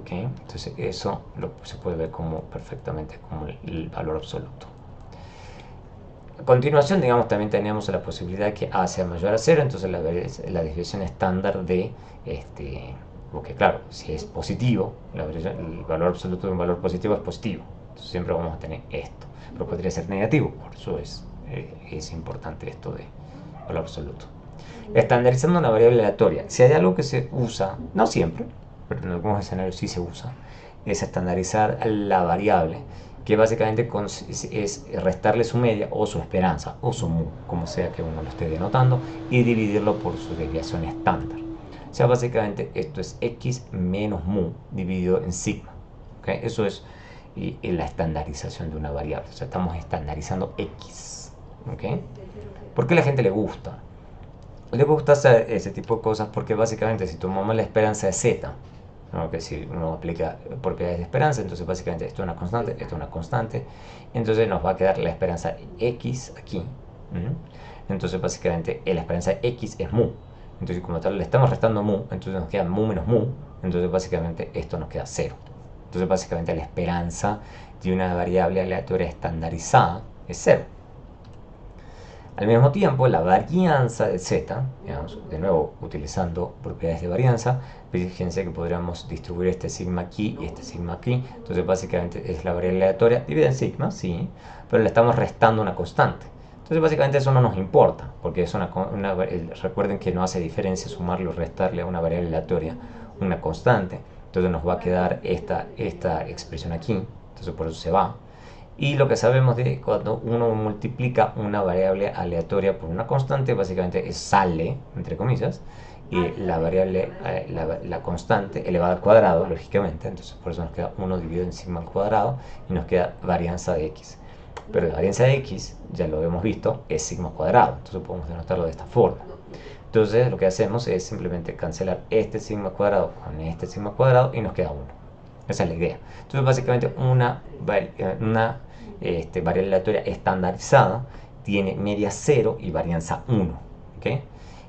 ¿Okay? Entonces eso se puede ver perfectamente como el valor absoluto. A continuación, digamos, también tenemos la posibilidad que a sea mayor a 0, entonces la desviación estándar de porque claro, si es positivo, el valor absoluto de un valor positivo es positivo, entonces siempre vamos a tener esto, pero podría ser negativo, por eso es importante esto de valor absoluto. Estandarizando una variable aleatoria, si hay algo que se usa, no siempre, pero en algunos escenarios sí se usa, es estandarizar la variable, que básicamente es restarle su media o su esperanza o su mu, como sea que uno lo esté denotando, y dividirlo por su desviación estándar. O sea, básicamente esto es x menos mu dividido en sigma. ¿Okay? Eso es la estandarización de una variable. O sea, estamos estandarizando x. ¿Okay? ¿Por qué a la gente le gusta? Le gusta hacer ese tipo de cosas porque básicamente si tomamos la esperanza de z, ¿no? Que si uno aplica propiedades de esperanza, entonces básicamente esto es una constante, esto es una constante, entonces nos va a quedar la esperanza x aquí. Entonces básicamente la esperanza de x es mu. Entonces como tal le estamos restando mu, entonces nos queda mu menos mu, entonces básicamente esto nos queda 0. Entonces básicamente la esperanza de una variable aleatoria estandarizada es 0. Al mismo tiempo, la varianza de z, digamos, de nuevo utilizando propiedades de varianza, fíjense que podríamos distribuir este sigma aquí y este sigma aquí, entonces básicamente es la variable aleatoria dividida en sigma, sí, pero le estamos restando una constante. Entonces básicamente eso no nos importa, porque es recuerden que no hace diferencia sumarle o restarle a una variable aleatoria una constante, entonces nos va a quedar esta expresión aquí, entonces por eso se va. Y lo que sabemos de cuando uno multiplica una variable aleatoria por una constante, básicamente sale, entre comillas, y la variable, la constante elevada al cuadrado, lógicamente, entonces por eso nos queda 1 dividido en sigma al cuadrado y nos queda varianza de x. Pero la varianza de x, ya lo hemos visto, es sigma cuadrado, entonces podemos denotarlo de esta forma. Entonces lo que hacemos es simplemente cancelar este sigma cuadrado con este sigma cuadrado y nos queda 1. Esa es la idea. Entonces básicamente una variable aleatoria estandarizada tiene media 0 y varianza 1. ¿Okay?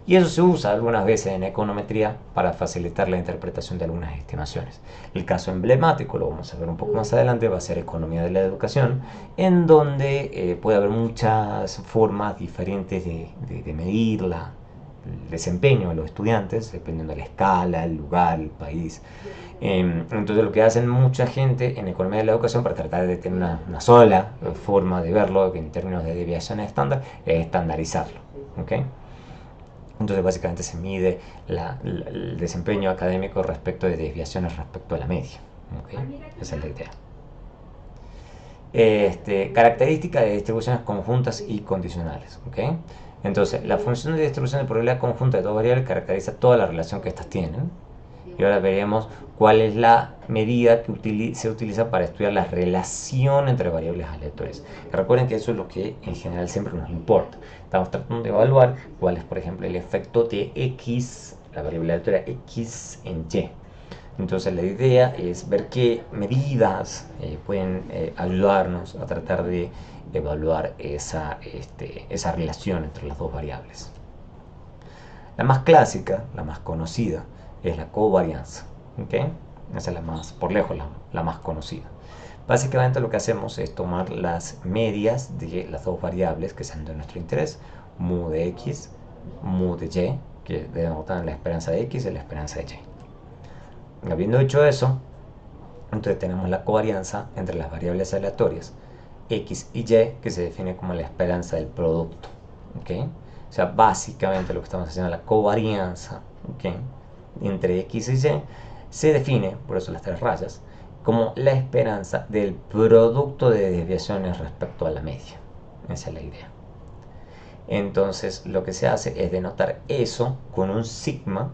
Y eso se usa algunas veces en econometría para facilitar la interpretación de algunas estimaciones. El caso emblemático, lo vamos a ver un poco más adelante, va a ser economía de la educación, en donde puede haber muchas formas diferentes de medir el desempeño de los estudiantes, dependiendo de la escala, el lugar, el país. Entonces lo que hacen mucha gente en economía de la educación para tratar de tener una sola forma de verlo en términos de desviaciones estándar es estandarizarlo. ¿Okay? Entonces básicamente se mide el desempeño académico respecto de desviaciones respecto a la media. ¿Okay? Esa es la idea. Características de distribuciones conjuntas y condicionales. ¿Okay? Entonces, la función de distribución de probabilidad conjunta de dos variables caracteriza toda la relación que estas tienen. Y ahora veremos cuál es la medida que se utiliza para estudiar la relación entre variables aleatorias. Recuerden que eso es lo que en general siempre nos importa. Estamos tratando de evaluar cuál es, por ejemplo, el efecto de x, la variable aleatoria x en y. Entonces la idea es ver qué medidas pueden ayudarnos a tratar de evaluar esa relación entre las dos variables. La más clásica, la más conocida, es la covarianza. ¿Okay? Esa es la más, por lejos, la más conocida. Básicamente lo que hacemos es tomar las medias de las dos variables que sean de nuestro interés, mu de x, mu de y, que denotan la esperanza de x y la esperanza de y. Habiendo hecho eso, entonces tenemos la covarianza entre las variables aleatorias x y y, que se define como la esperanza del producto. ¿Okay? O sea, básicamente lo que estamos haciendo es la covarianza, ¿okay?, entre x y y se define, por eso las tres rayas, como la esperanza del producto de desviaciones respecto a la media. Esa es la idea. Entonces lo que se hace es denotar eso con un sigma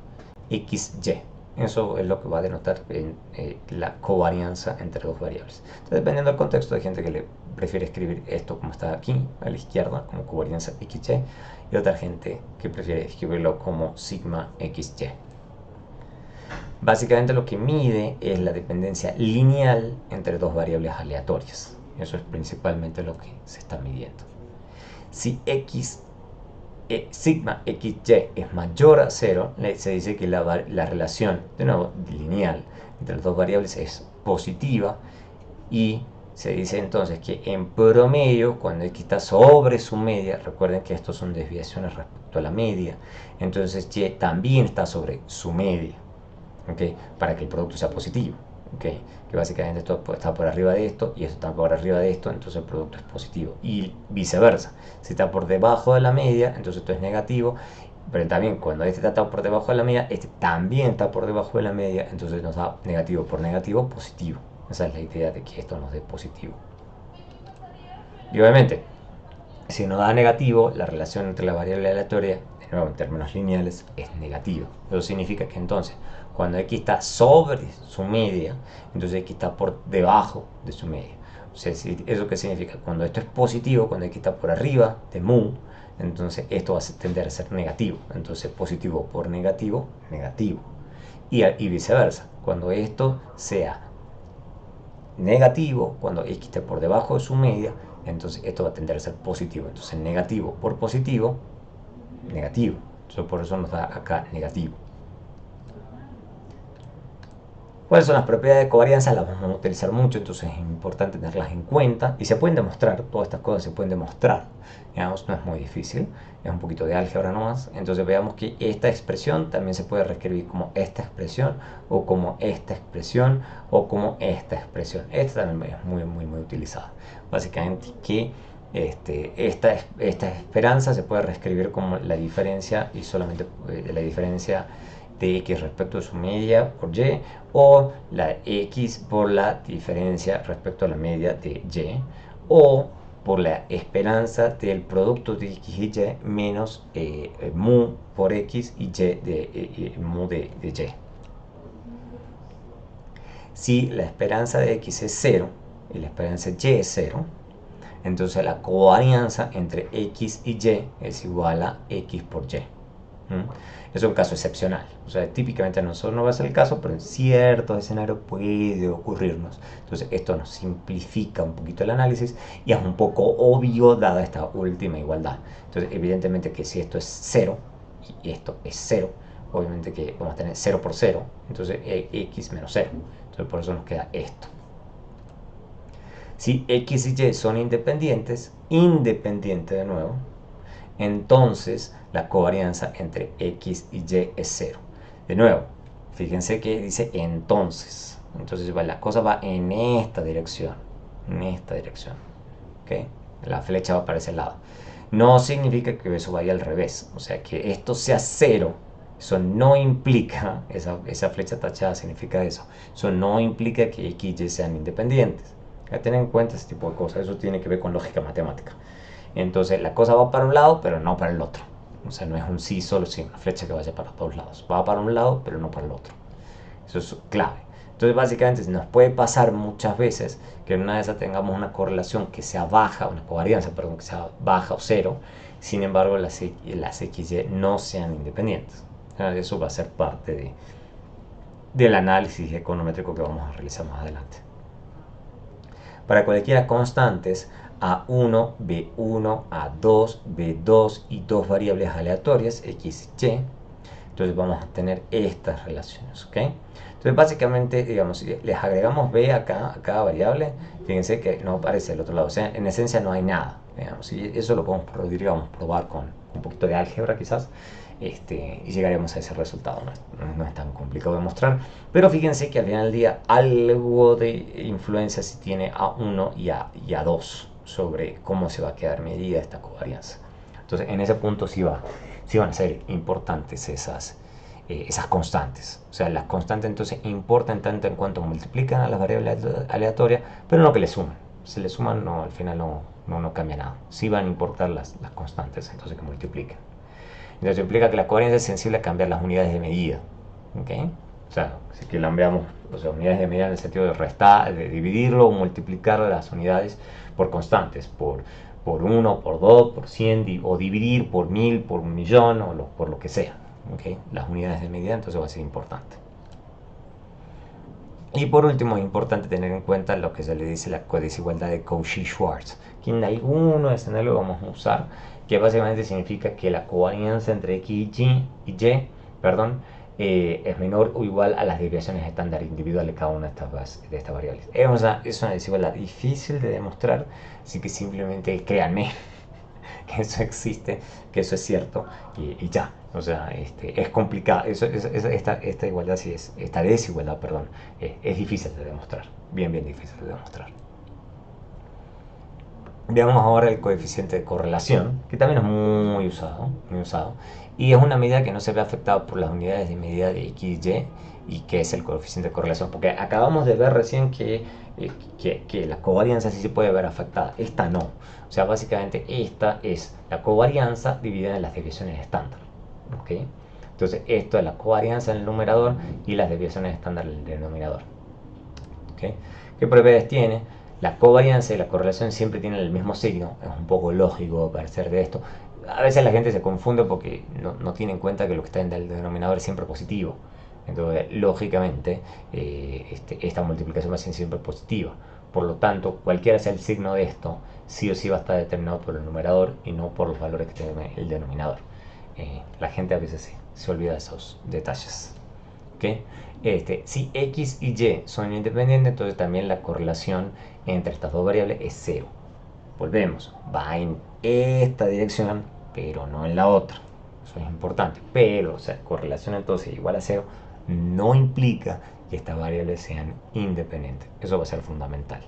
xy. Eso es lo que va a denotar la covarianza entre dos variables. Entonces, dependiendo del contexto, hay gente que le prefiere escribir esto como está aquí, a la izquierda, como covarianza xy, y otra gente que prefiere escribirlo como sigma xy. Básicamente lo que mide es la dependencia lineal entre dos variables aleatorias. Eso es principalmente lo que se está midiendo. Si sigma xy es mayor a 0, se dice que la relación, de nuevo, lineal entre las dos variables es positiva, y se dice entonces que en promedio, cuando x está sobre su media, recuerden que estos son desviaciones respecto a la media, entonces y también está sobre su media, ¿okay?, para que el producto sea positivo. ¿Okay? Que básicamente esto está por arriba de esto y esto está por arriba de esto, entonces el producto es positivo, y viceversa. Si está por debajo de la media, entonces esto es negativo, pero también cuando este está por debajo de la media, este también está por debajo de la media, entonces nos da negativo por negativo, positivo. Esa es la idea de que esto nos dé positivo. Y obviamente, si nos da negativo, la relación entre la variable aleatoria, de nuevo en términos lineales, es negativa. Eso significa que entonces, cuando x está sobre su media, entonces x está por debajo de su media. O sea, ¿eso qué significa? Cuando esto es positivo, cuando x está por arriba de mu, entonces esto va a tender a ser negativo. Entonces positivo por negativo, negativo. Y viceversa. Cuando esto sea negativo, cuando x esté por debajo de su media, entonces esto va a tender a ser positivo. Entonces negativo por positivo, negativo. Entonces por eso nos da acá negativo. ¿Cuáles son las propiedades de covarianza? Las vamos a utilizar mucho, entonces es importante tenerlas en cuenta. Y se pueden demostrar, todas estas cosas se pueden demostrar. Digamos, no es muy difícil, es un poquito de álgebra nomás. Entonces veamos que esta expresión también se puede reescribir como esta expresión, o como esta expresión, o como esta expresión. Esta también es muy utilizada. Básicamente que esta esperanza se puede reescribir como la diferencia, y solamente la diferencia de x respecto a su media por y, o la x por la diferencia respecto a la media de y, o por la esperanza del producto de x y y menos mu por x y de mu de y. Si la esperanza de x es 0 y la esperanza de y es 0, entonces la covarianza entre x y y es igual a x por y. Es un caso excepcional, o sea, típicamente a nosotros no va a ser el caso, pero en ciertos escenarios puede ocurrirnos. Entonces esto nos simplifica un poquito el análisis y es un poco obvio dada esta última igualdad. Entonces evidentemente que si esto es 0 esto es 0, obviamente que vamos a tener 0 por 0, entonces x menos 0. Entonces por eso nos queda esto. Si x y y son independientes de nuevo, entonces la covarianza entre x y y es 0. De nuevo, fíjense que dice entonces. Entonces la cosa va en esta dirección. ¿Okay? La flecha va para ese lado. No significa que eso vaya al revés. O sea, que esto sea 0. Eso no implica, esa flecha tachada significa eso. Eso no implica que x y y sean independientes. Hay que tener en cuenta ese tipo de cosas. Eso tiene que ver con lógica matemática. Entonces la cosa va para un lado, pero no para el otro. O sea, no es un sí solo sí, una flecha que vaya para todos lados. Va para un lado, pero no para el otro. Eso es clave. Entonces básicamente nos puede pasar muchas veces que en una de esas tengamos una correlación que sea baja, una covarianza, perdón, que sea baja o 0, sin embargo las XY no sean independientes. Eso va a ser parte del análisis econométrico que vamos a realizar más adelante. Para cualquiera constantes A1, B1, A2, B2 y dos variables aleatorias, X y Y, entonces vamos a tener estas relaciones, ¿ok? Entonces básicamente, digamos, si les agregamos B a cada variable, fíjense que no aparece del otro lado, o sea, en esencia no hay nada, digamos, y eso lo podemos, digamos, probar con un poquito de álgebra quizás, y llegaremos a ese resultado. No es tan complicado de mostrar, pero fíjense que al final del día algo de influencia si tiene A1 y A2 sobre cómo se va a quedar medida esta covarianza. Entonces en ese punto sí van a ser importantes esas constantes. O sea, las constantes entonces importan tanto en cuanto multiplican a las variables aleatorias, pero no que le suman. Si le suman, no, al final no cambia nada. Sí van a importar las constantes, entonces que multipliquen. Entonces implica que la covarianza es sensible a cambiar las unidades de medida. ¿Okay? O sea, si que cambiamos, o sea, unidades de medida en el sentido de restar, de dividirlo o multiplicar las unidades por constantes, por 1, por 2, por 100, o dividir por 1000, por 1.000.000 o por lo que sea. ¿Okay? Las unidades de medida entonces va a ser importante. Y por último es importante tener en cuenta lo que se le dice la codesigualdad de Cauchy-Schwarz, que en algunos escenarios lo vamos a usar, que básicamente significa que la covarianza entre X y Y, es menor o igual a las desviaciones estándar individuales de cada una de estas variables. Es una desigualdad difícil de demostrar, así que simplemente créanme que eso existe, que eso es cierto y ya. O sea, es complicado. Esta igualdad, sí esta desigualdad, perdón, es difícil de demostrar. Bien difícil de demostrar. Veamos ahora el coeficiente de correlación, que también es muy usado. Y es una medida que no se ve afectada por las unidades de medida de X y que es el coeficiente de correlación. Porque acabamos de ver recién que la covarianza sí se puede ver afectada. Esta no. O sea, básicamente esta es la covarianza dividida en las desviaciones estándar. ¿Okay? Entonces, esto es la covarianza en el numerador y las desviaciones estándar en el denominador. ¿Okay? ¿Qué propiedades tiene? La covarianza y la correlación siempre tienen el mismo signo. Es un poco lógico parecer de esto. A veces la gente se confunde porque no tiene en cuenta que lo que está en el denominador es siempre positivo. Entonces, lógicamente, esta multiplicación va a ser siempre positiva. Por lo tanto, cualquiera sea el signo de esto, sí o sí va a estar determinado por el numerador y no por los valores que tiene el denominador. La gente a veces se olvida de esos detalles. ¿Okay? Si X y Y son independientes, entonces también la correlación entre estas dos variables es 0. Volvemos, va en esta dirección, pero no en la otra. Eso es importante. Pero, o sea, correlación entonces igual a 0 no implica que estas variables sean independientes. Eso va a ser fundamental.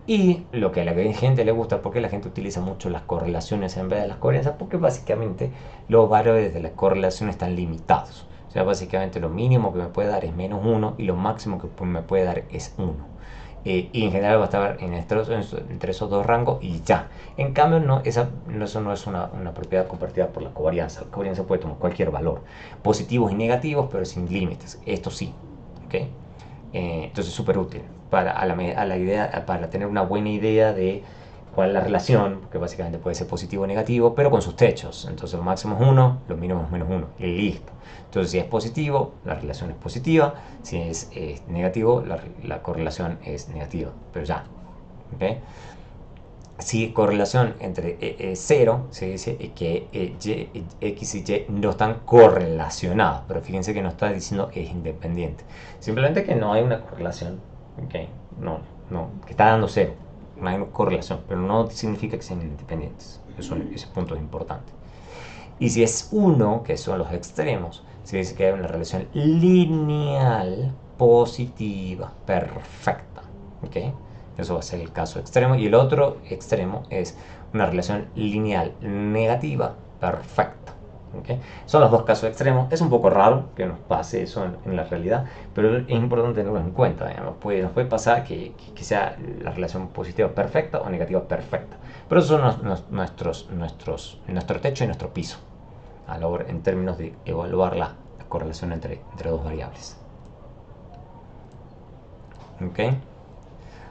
Y lo que a la gente le gusta, porque la gente utiliza mucho las correlaciones en vez de las covarianzas, porque básicamente los valores de la correlación están limitados. O sea, básicamente lo mínimo que me puede dar es -1 y lo máximo que me puede dar es 1. Y en general va a estar entre esos dos rangos y ya. En cambio, eso no es una propiedad compartida por la covarianza. La covarianza puede tomar cualquier valor, positivos y negativos, pero sin límites. Esto sí. ¿Okay? Entonces es súper útil para tener una buena idea de cuál es la relación, que básicamente puede ser positivo o negativo, pero con sus techos. Entonces lo máximo es 1, lo mínimo es -1 y listo. Entonces si es positivo, la relación es positiva, si es negativo, la correlación es negativa, pero ya. ¿Okay? Si correlación entre 0, se dice que X y Y no están correlacionados, pero fíjense que no está diciendo es independiente. Simplemente que no hay una correlación, ¿okay? Que está dando 0, no hay una correlación, pero no significa que sean independientes. Ese punto es importante. Y si es 1, que son los extremos, se dice que hay una relación lineal positiva, perfecta, ¿okay? Eso va a ser el caso extremo. Y el otro extremo es una relación lineal negativa perfecta. ¿Okay? Son los dos casos extremos. Es un poco raro que nos pase eso en la realidad, pero es importante tenerlo en cuenta. Nos puede pasar que sea la relación positiva perfecta o negativa perfecta. Pero esos son nuestro techo y nuestro piso en términos de evaluar la correlación entre dos variables. ¿Okay?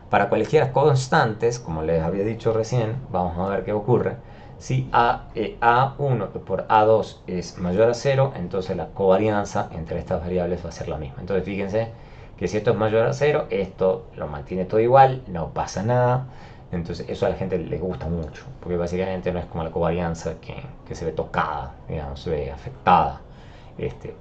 Para cualquiera constantes, como les había dicho recién, vamos a ver qué ocurre. Si A1 por A2 es mayor a 0, entonces la covarianza entre estas variables va a ser la misma. Entonces fíjense que si esto es mayor a 0, esto lo mantiene todo igual, no pasa nada. Entonces eso a la gente le gusta mucho, porque básicamente no es como la covarianza que se ve tocada, digamos, se ve afectada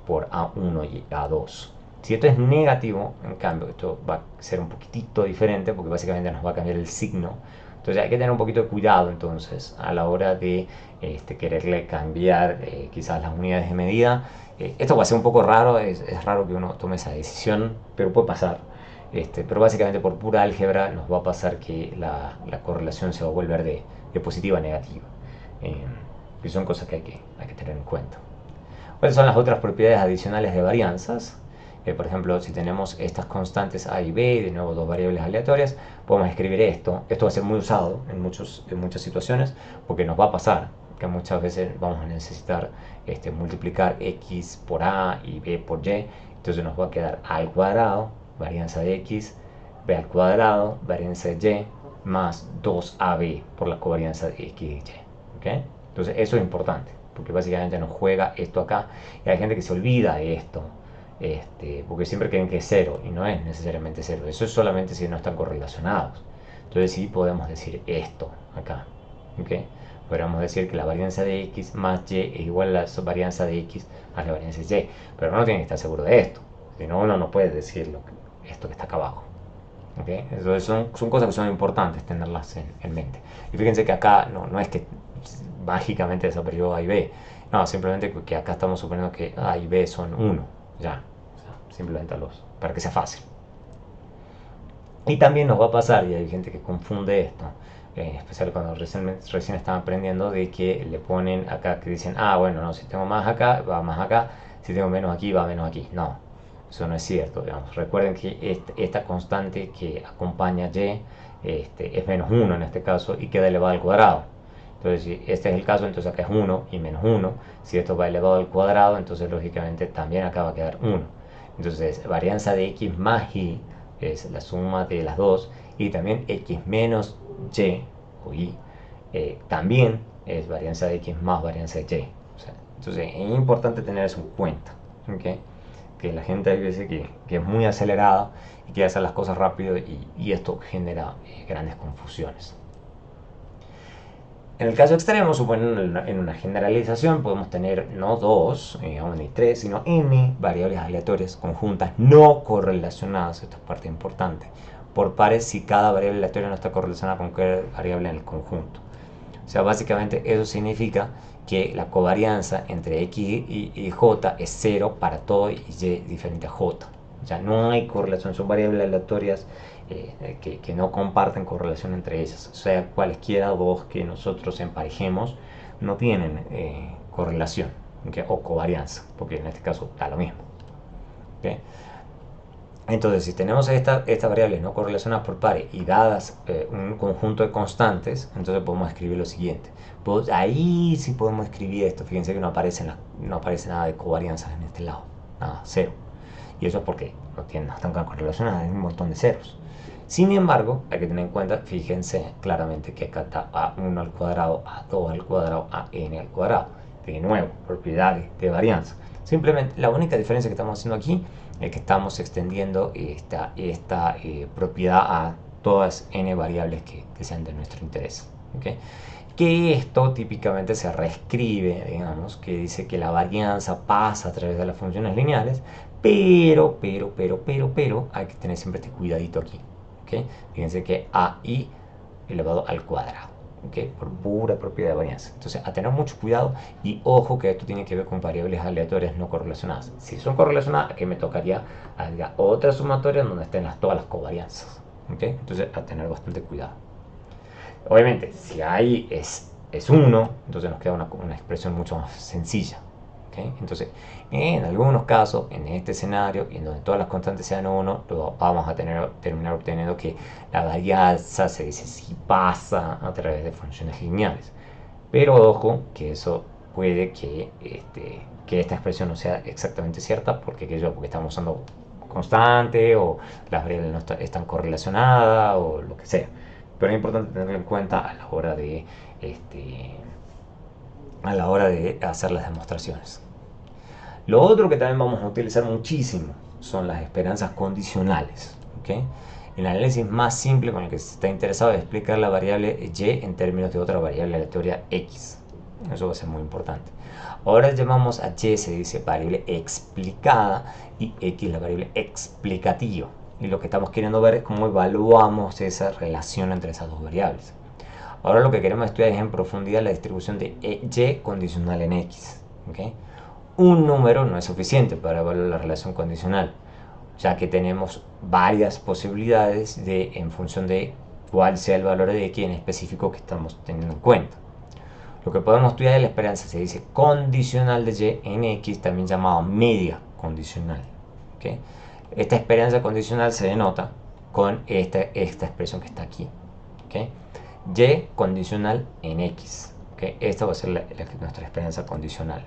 por A1 y A2. Si esto es negativo, en cambio, esto va a ser un poquitito diferente porque básicamente nos va a cambiar el signo. Entonces hay que tener un poquito de cuidado entonces a la hora de quererle cambiar quizás las unidades de medida. Esto va a ser un poco raro, es raro que uno tome esa decisión, pero puede pasar. Pero básicamente por pura álgebra nos va a pasar que la correlación se va a volver de positiva a negativa. Que son cosas que hay que tener en cuenta. ¿Cuáles son las otras propiedades adicionales de varianzas? Por ejemplo, si tenemos estas constantes A y B, de nuevo dos variables aleatorias, podemos escribir esto. Esto va a ser muy usado en muchas situaciones porque nos va a pasar que muchas veces vamos a necesitar multiplicar X por A y B por Y. Entonces nos va a quedar A al cuadrado, varianza de X, B al cuadrado, varianza de Y, más 2AB por la covarianza de X y Y. ¿Okay? Entonces eso es importante porque básicamente nos juega esto acá. Y hay gente que se olvida de esto. Porque siempre creen que es 0 y no es necesariamente 0. Eso es solamente si no están correlacionados. Entonces sí podemos decir esto acá. ¿Okay? Podríamos decir que la varianza de x más y es igual a la varianza de x más la varianza de y. Pero uno tiene que estar seguro de esto. Si no, uno no puede decir esto que está acá abajo. ¿Okay? Entonces son cosas que son importantes tenerlas en mente. Y fíjense que acá no es que mágicamente desapareció A y B. No, simplemente que acá estamos suponiendo que A y B son 1. Ya, simplemente para que sea fácil. Y también nos va a pasar, y hay gente que confunde esto, especial cuando recién están aprendiendo, de que le ponen acá, que dicen, bueno, no, si tengo más acá, va más acá, si tengo menos aquí, va menos aquí. No, eso no es cierto, digamos. Recuerden que esta constante que acompaña y es menos 1 en este caso y queda elevado al cuadrado. Entonces, si este es el caso, entonces acá es 1 y menos 1. Si esto va elevado al cuadrado, entonces lógicamente también acá va a quedar 1. Entonces, varianza de x más y es la suma de las dos. Y también x menos y o y también es varianza de x más varianza de y. Entonces, es importante tener eso en cuenta. ¿Okay? Que la gente hay veces que es muy acelerada y quiere hacer las cosas rápido y esto genera grandes confusiones. En el caso extremo, suponiendo en una generalización, podemos tener no 2, ni 3, sino n variables aleatorias conjuntas no correlacionadas. Esto es parte importante. Por pares si cada variable aleatoria no está correlacionada con cualquier variable en el conjunto. O sea, básicamente eso significa que la covarianza entre x y j es 0 para todo y diferente a j. O sea, no hay correlación, son variables aleatorias que no comparten correlación entre ellas. O sea, cualquiera dos que nosotros emparejemos no tienen correlación, ¿okay? O covarianza, porque en este caso da lo mismo. ¿Okay? Entonces, si tenemos estas variables no correlacionadas por pares y dadas un conjunto de constantes, entonces podemos escribir lo siguiente. Ahí sí podemos escribir esto. Fíjense que no aparece nada de covarianzas en este lado. Nada, 0. Y eso es porque no están correlacionadas, hay un montón de ceros. Sin embargo, hay que tener en cuenta, fíjense claramente que acá está A1 al cuadrado, A2 al cuadrado, AN al cuadrado. De nuevo, propiedades de varianza. Simplemente, la única diferencia que estamos haciendo aquí es que estamos extendiendo esta propiedad todas n variables que sean de nuestro interés. ¿Okay? Que esto típicamente se reescribe, digamos, que dice que la varianza pasa a través de las funciones lineales, pero, hay que tener siempre este cuidadito aquí. ¿Okay? Fíjense que AI elevado al cuadrado. ¿Okay? Por pura propiedad de varianza. Entonces, a tener mucho cuidado y ojo que esto tiene que ver con variables aleatorias no correlacionadas. Si son correlacionadas, aquí me tocaría agregar otra sumatoria donde estén todas las covarianzas. ¿Okay? Entonces, a tener bastante cuidado. Obviamente, si ahí es 1, entonces nos queda una expresión mucho más sencilla. ¿Okay? Entonces, en algunos casos, en este escenario, y en donde todas las constantes sean 1, vamos a terminar obteniendo que la varianza se dice si pasa a través de funciones lineales. Pero ojo, que eso puede que esta expresión no sea exactamente cierta, porque estamos usando constante, o las variables no están correlacionadas, o lo que sea. Pero es importante tenerlo en cuenta a la hora de hacer las demostraciones. Lo otro que también vamos a utilizar muchísimo son las esperanzas condicionales. ¿Okay? El análisis más simple con el que se está interesado es explicar la variable y en términos de otra variable aleatoria x. Eso va a ser muy importante. Ahora llamamos a y, se dice variable explicada, y x la variable explicativa. Y lo que estamos queriendo ver es cómo evaluamos esa relación entre esas dos variables. Ahora lo que queremos estudiar es en profundidad la distribución de y condicional en x. ¿Okay? Un número no es suficiente para evaluar la relación condicional, ya que tenemos varias posibilidades en función de cuál sea el valor de x en específico que estamos teniendo en cuenta. Lo que podemos estudiar es la esperanza, se dice condicional de y en x, también llamado media condicional. ¿Okay? Esta esperanza condicional se denota con esta expresión que está aquí. ¿Okay? Y condicional en x. ¿Okay? Esta va a ser nuestra esperanza condicional.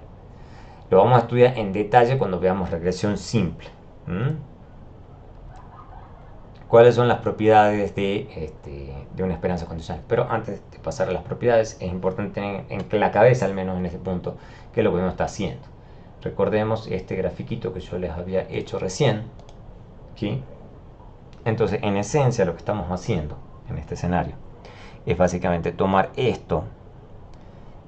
Lo vamos a estudiar en detalle cuando veamos regresión simple. ¿Cuáles son las propiedades de una esperanza condicional? Pero antes de pasar a las propiedades, es importante tener en la cabeza, al menos en este punto, qué es lo que uno está haciendo. Recordemos este grafiquito que yo les había hecho recién. ¿Sí? Entonces, en esencia, lo que estamos haciendo en este escenario es básicamente tomar esto,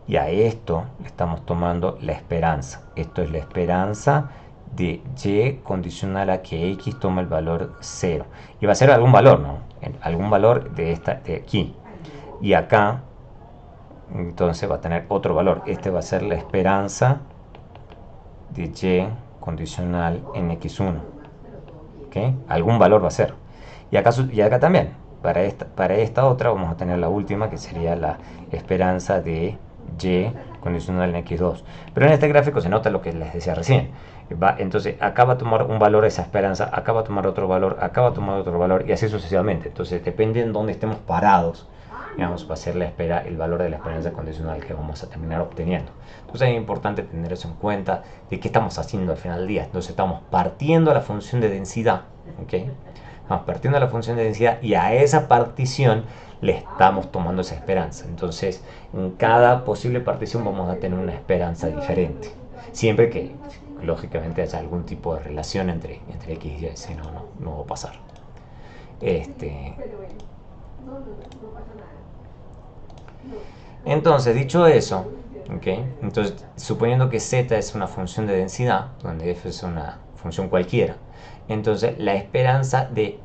y a esto le estamos tomando la esperanza. Esto es la esperanza de y condicional a que x toma el valor 0. Y va a ser algún valor, ¿no? Algún valor de aquí. Y acá, entonces va a tener otro valor. Este va a ser la esperanza de y condicional en x1. ¿Okay? Algún valor va a ser. Y acá también. Para esta otra vamos a tener la última, que sería la esperanza de y condicional en x2. Pero en este gráfico se nota lo que les decía recién. Entonces acá va a tomar un valor esa esperanza, acá va a tomar otro valor, acá va a tomar otro valor, y así sucesivamente. Entonces depende de dónde estemos parados, digamos, va a ser el valor de la esperanza condicional que vamos a terminar obteniendo. Entonces es importante tener eso en cuenta, de qué estamos haciendo al final del día. Entonces estamos partiendo a la función de densidad, ¿okay? Estamos partiendo a la función de densidad, y a esa partición le estamos tomando esa esperanza. Entonces, en cada posible partición vamos a tener una esperanza diferente. Siempre que, lógicamente, haya algún tipo de relación entre x y y, si no va a pasar. Entonces, dicho eso, ¿okay? Entonces, suponiendo que z es una función de densidad, donde f es una función cualquiera, entonces la esperanza de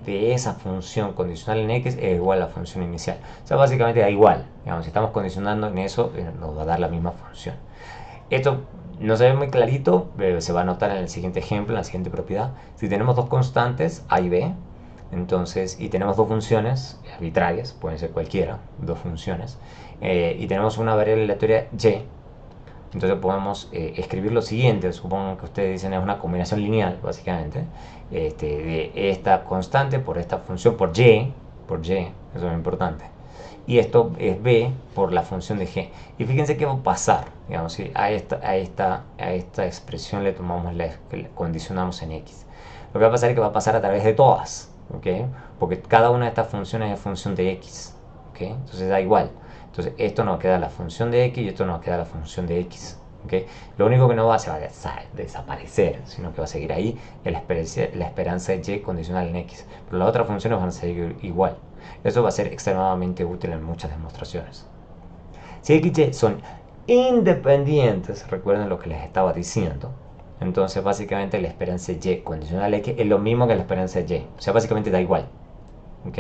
esa función condicional en x es igual a la función inicial. O sea, básicamente da igual. Digamos, si estamos condicionando en eso, nos va a dar la misma función. Esto no se ve muy clarito, pero se va a notar en el siguiente ejemplo, en la siguiente propiedad. Si tenemos dos constantes, a y b, entonces, y tenemos dos funciones arbitrarias, pueden ser cualquiera, dos funciones, y tenemos una variable aleatoria y, entonces podemos escribir lo siguiente. Supongo que ustedes dicen es una combinación lineal, básicamente, de esta constante por esta función por y, eso es muy importante. Y esto es b por la función de g. Y fíjense qué va a pasar, digamos, si a esta expresión le condicionamos en x. Lo que va a pasar es que va a pasar a través de todas, ¿okay? Porque cada una de estas funciones es función de x, ¿okay? Entonces da igual. Entonces esto nos queda la función de x y esto nos queda la función de x, ¿Okay? Lo único que no va, se va a desaparecer, sino que va a seguir ahí la esperanza de y condicional en x. Pero las otras funciones van a seguir igual. Eso va a ser extremadamente útil en muchas demostraciones. Si x y y son independientes, recuerden lo que les estaba diciendo, entonces básicamente la esperanza de y condicional x es lo mismo que la esperanza de y. O sea, básicamente da igual. ¿Ok?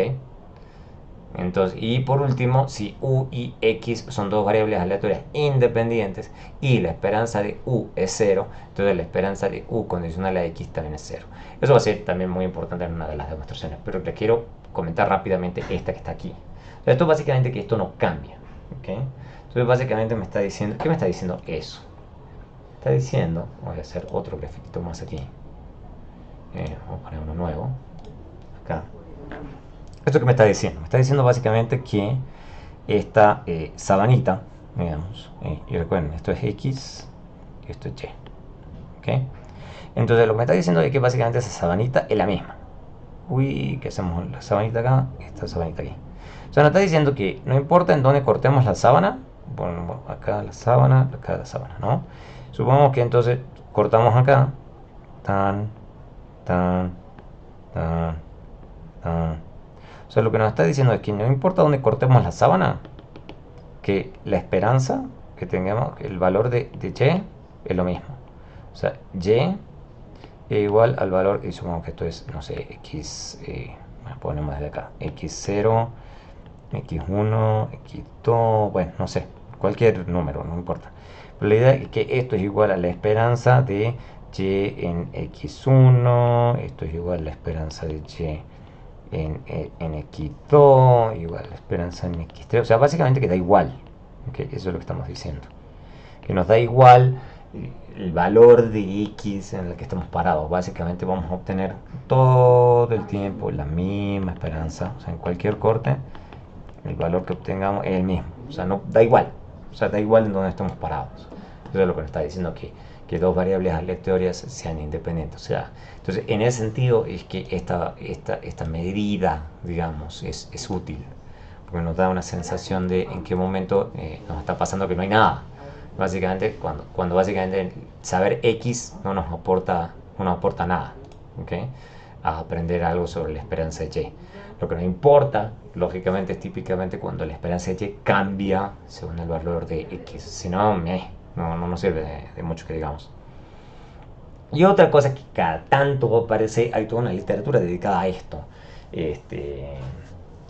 Entonces, y por último, si u y x son dos variables aleatorias independientes y la esperanza de u es 0, entonces la esperanza de u condicional a x también es 0. Eso va a ser también muy importante en una de las demostraciones, pero les quiero comentar rápidamente esta que está aquí. Esto básicamente que esto no cambia. ¿Okay? Entonces básicamente me está diciendo, ¿qué me está diciendo eso? Está diciendo, voy a hacer otro grafiquito más aquí. Vamos a poner uno nuevo. Acá. ¿Esto qué me está diciendo? Me está diciendo básicamente que esta sabanita, digamos, y recuerden, esto es x y esto es y. ¿Ok? Entonces lo que me está diciendo es que básicamente esa sabanita es la misma. Uy, ¿qué hacemos? La sabanita acá, esta sabanita aquí. O sea, nos está diciendo que no importa en dónde cortemos la sábana, bueno, acá la sábana, ¿no? Supongamos que entonces cortamos acá, tan, tan, tan, tan. O sea, lo que nos está diciendo es que no importa dónde cortemos la sábana, que la esperanza que tengamos, el valor de y es lo mismo. O sea, y es igual al valor, y supongamos que esto es, no sé, x, ponemos desde acá, x0, x1, x2, bueno, no sé, cualquier número, no importa. Pero la idea es que esto es igual a la esperanza de y en x1, esto es igual a la esperanza de y en x2, igual a la esperanza en x3, o sea, básicamente que da igual, ¿okay? Eso es lo que estamos diciendo, que nos da igual el valor de x en el que estamos parados. Básicamente vamos a obtener todo el tiempo la misma esperanza, o sea, en cualquier corte el valor que obtengamos es el mismo, o sea, no da igual, o sea, da igual en donde estemos parados. Eso es lo que nos está diciendo, que dos variables aleatorias sean independientes. O sea, entonces en ese sentido es que esta medida, digamos, es útil, porque nos da una sensación de en qué momento nos está pasando que no hay nada. Básicamente, cuando básicamente saber x no nos aporta nada, ¿okay? A aprender algo sobre la esperanza de y. Lo que nos importa, lógicamente, es típicamente cuando la esperanza de y cambia según el valor de x. Si no, no nos sirve de mucho que digamos. Y otra cosa que cada tanto aparece, hay toda una literatura dedicada a esto,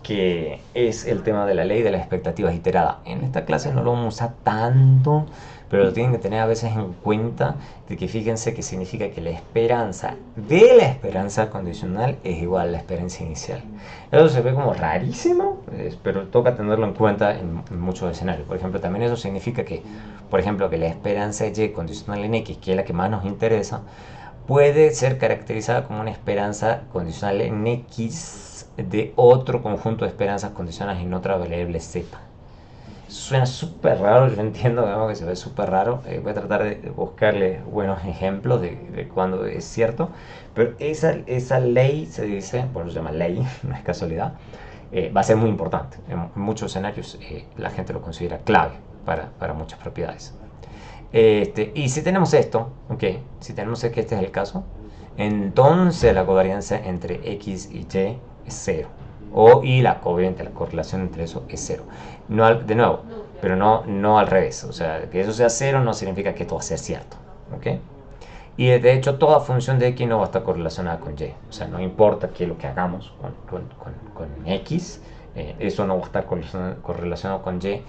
que es el tema de la ley de las expectativas iteradas. En esta clase no lo vamos a usar tanto, pero lo tienen que tener a veces en cuenta, de que fíjense que significa que la esperanza de la esperanza condicional es igual a la esperanza inicial. Eso se ve como rarísimo, pero toca tenerlo en cuenta en muchos escenarios. Por ejemplo, también eso significa que, por ejemplo, que la esperanza de y condicional en x, que es la que más nos interesa, puede ser caracterizada como una esperanza condicional en x de otro conjunto de esperanzas condicionales en otra variable z. Suena súper raro, yo entiendo que se ve súper raro. Voy a tratar de buscarle buenos ejemplos de cuando es cierto, pero esa ley se dice, por eso se llama ley, no es casualidad, va a ser muy importante. En muchos escenarios la gente lo considera clave para muchas propiedades. Y si tenemos esto, okay, si tenemos que este es el caso, entonces la covarianza entre x y y es 0. Y la correlación entre eso es 0. No de nuevo, pero no al revés. O sea, que eso sea 0 no significa que todo sea cierto. ¿Okay? Y de hecho toda función de x no va a estar correlacionada con y. O sea, no importa qué es lo que hagamos con x, eso no va a estar correlacionado con y,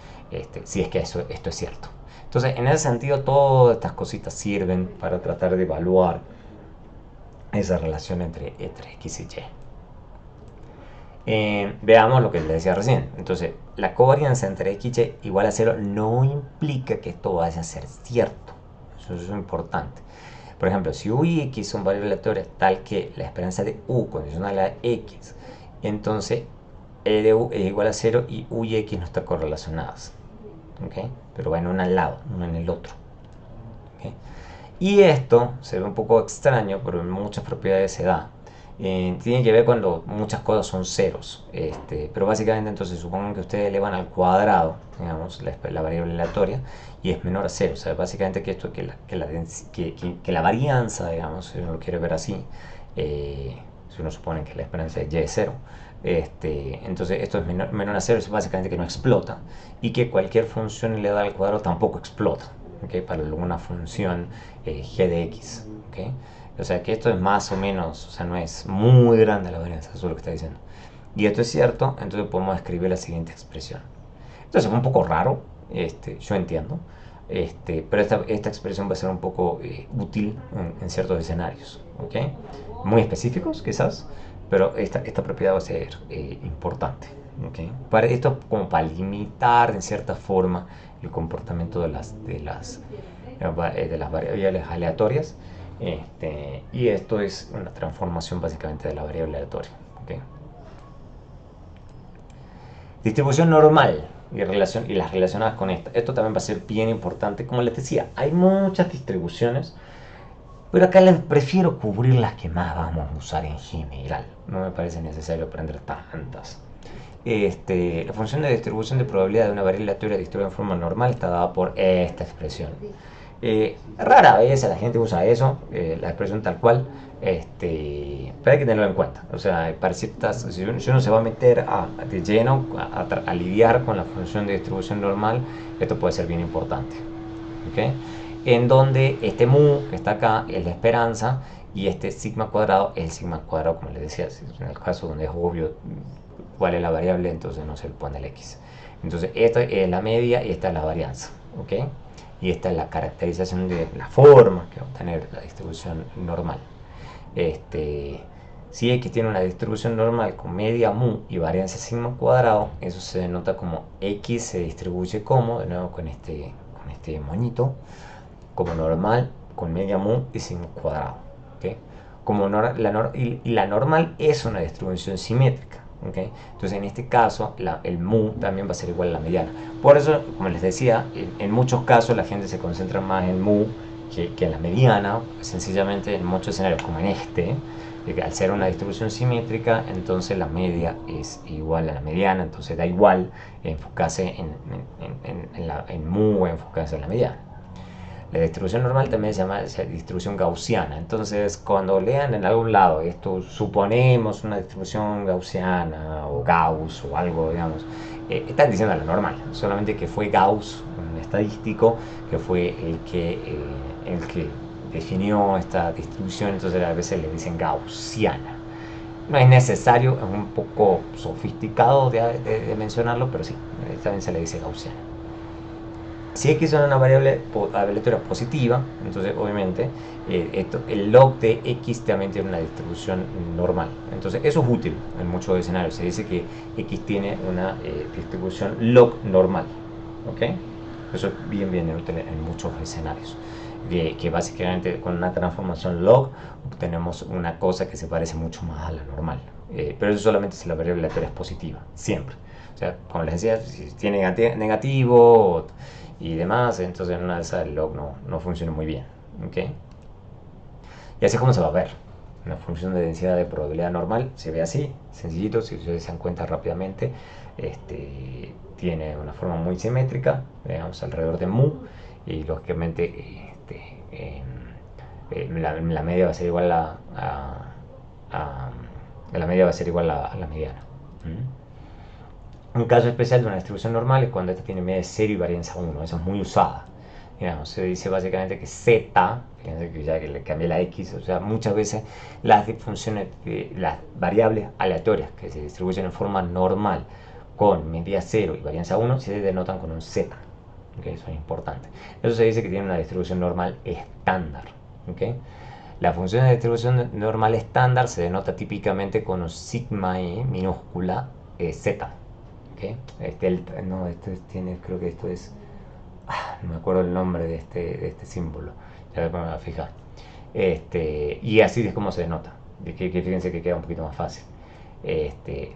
si es que esto es cierto. Entonces, en ese sentido, todas estas cositas sirven para tratar de evaluar esa relación entre x y y. Veamos lo que les decía recién. Entonces, la covarianza entre x y y igual a 0 no implica que esto vaya a ser cierto. Eso es importante. Por ejemplo, si u y x son variables aleatorias tal que la esperanza de u condicional a x, entonces e de u es igual a 0 y u y x no están correlacionadas. ¿Okay? Pero van uno al lado, uno en el otro. ¿Okay? Y esto se ve un poco extraño, pero en muchas propiedades se da. Tiene que ver cuando muchas cosas son ceros. Pero básicamente entonces supongan que ustedes elevan al cuadrado, digamos, la variable aleatoria, y es menor a cero. O sea, básicamente que esto, que la varianza, digamos, si uno lo quiere ver así, si uno supone que la esperanza de y es cero, entonces esto es menor a cero, es básicamente que no explota, y que cualquier función elevada al cuadrado tampoco explota, ¿okay? Para alguna función g de x, ¿okay? O sea que esto es más o menos, o sea, no es muy grande la varianza, eso es lo que está diciendo. Y esto es cierto, entonces podemos escribir la siguiente expresión. Entonces es un poco raro, yo entiendo, pero esta expresión va a ser un poco útil en ciertos escenarios, ¿okay? Muy específicos quizás, pero esta propiedad va a ser importante, ¿okay? Para esto, como para limitar en cierta forma el comportamiento de las variables aleatorias, y esto es una transformación básicamente de la variable aleatoria, ¿okay? Distribución normal y las relacionadas con esta. Esto también va a ser bien importante. Como les decía, hay muchas distribuciones, pero acá les prefiero cubrir las que más vamos a usar en general. No me parece necesario aprender tantas. La función de distribución de probabilidad de una variable aleatoria distribuida en forma normal está dada por esta expresión. Rara vez la gente usa eso, la expresión tal cual, pero hay que tenerlo en cuenta. O sea, para ciertas, si uno se va a meter de lleno a lidiar con la función de distribución normal, esto puede ser bien importante. ¿Okay? En donde este mu que está acá es la esperanza y este sigma cuadrado es el sigma cuadrado, como les decía, en el caso donde es obvio cuál es la variable, entonces no se le pone el x. Entonces esta es la media y esta es la varianza, ¿ok? Y esta es la caracterización de la forma que va a obtener la distribución normal. Si x tiene una distribución normal con media mu y varianza sigma cuadrado, eso se denota como x se distribuye como, de nuevo con este moñito, como normal con media mu y sigma cuadrado, ¿okay? Y la normal es una distribución simétrica, ¿okay? Entonces en este caso el mu también va a ser igual a la mediana. Por eso, como les decía, en muchos casos la gente se concentra más en mu que en la mediana, sencillamente en muchos escenarios como en al ser una distribución simétrica, entonces la media es igual a la mediana, entonces da igual enfocarse en mu o enfocarse en la mediana. La distribución normal también se llama distribución gaussiana. Entonces, cuando lean en algún lado esto, suponemos una distribución gaussiana o Gauss o algo, digamos, están diciendo la normal. Solamente que fue Gauss, un estadístico, que fue el que definió esta distribución, entonces a veces le dicen gaussiana. No es necesario, es un poco sofisticado de mencionarlo, pero sí, también se le dice gaussiana. Si x es una variable aleatoria positiva, entonces obviamente el log de x también tiene una distribución normal. Entonces eso es útil en muchos escenarios. Se dice que x tiene una distribución log normal. ¿Okay? Eso es bien útil en muchos escenarios. Que básicamente con una transformación log obtenemos una cosa que se parece mucho más a la normal. Pero eso solamente si la variable aleatoria es positiva, siempre. O sea, como les decía, si tiene negativo y demás, entonces en una de esas el log no funciona muy bien. ¿Okay? Y así es como se va a ver. Una función de densidad de probabilidad normal se ve así, sencillito, si ustedes se dan cuenta rápidamente. Tiene una forma muy simétrica, digamos, alrededor de mu, y lógicamente la media va a ser igual la media va a ser igual a la mediana. Un caso especial de una distribución normal es cuando esta tiene media de 0 y varianza 1. Eso es muy usada. Digamos, se dice básicamente que z, fíjense que ya que le cambié la x, o sea, muchas veces las funciones, las variables aleatorias que se distribuyen en forma normal con media 0 y varianza 1 se denotan con un z. ¿Okay? Eso es importante. Eso se dice que tiene una distribución normal estándar. ¿Okay? La función de distribución normal estándar se denota típicamente con un sigma e minúscula z. ¿Okay? Creo que esto es, no me acuerdo el nombre de este símbolo, ya me voy a fijar. Y así es como se denota, que fíjense que queda un poquito más fácil.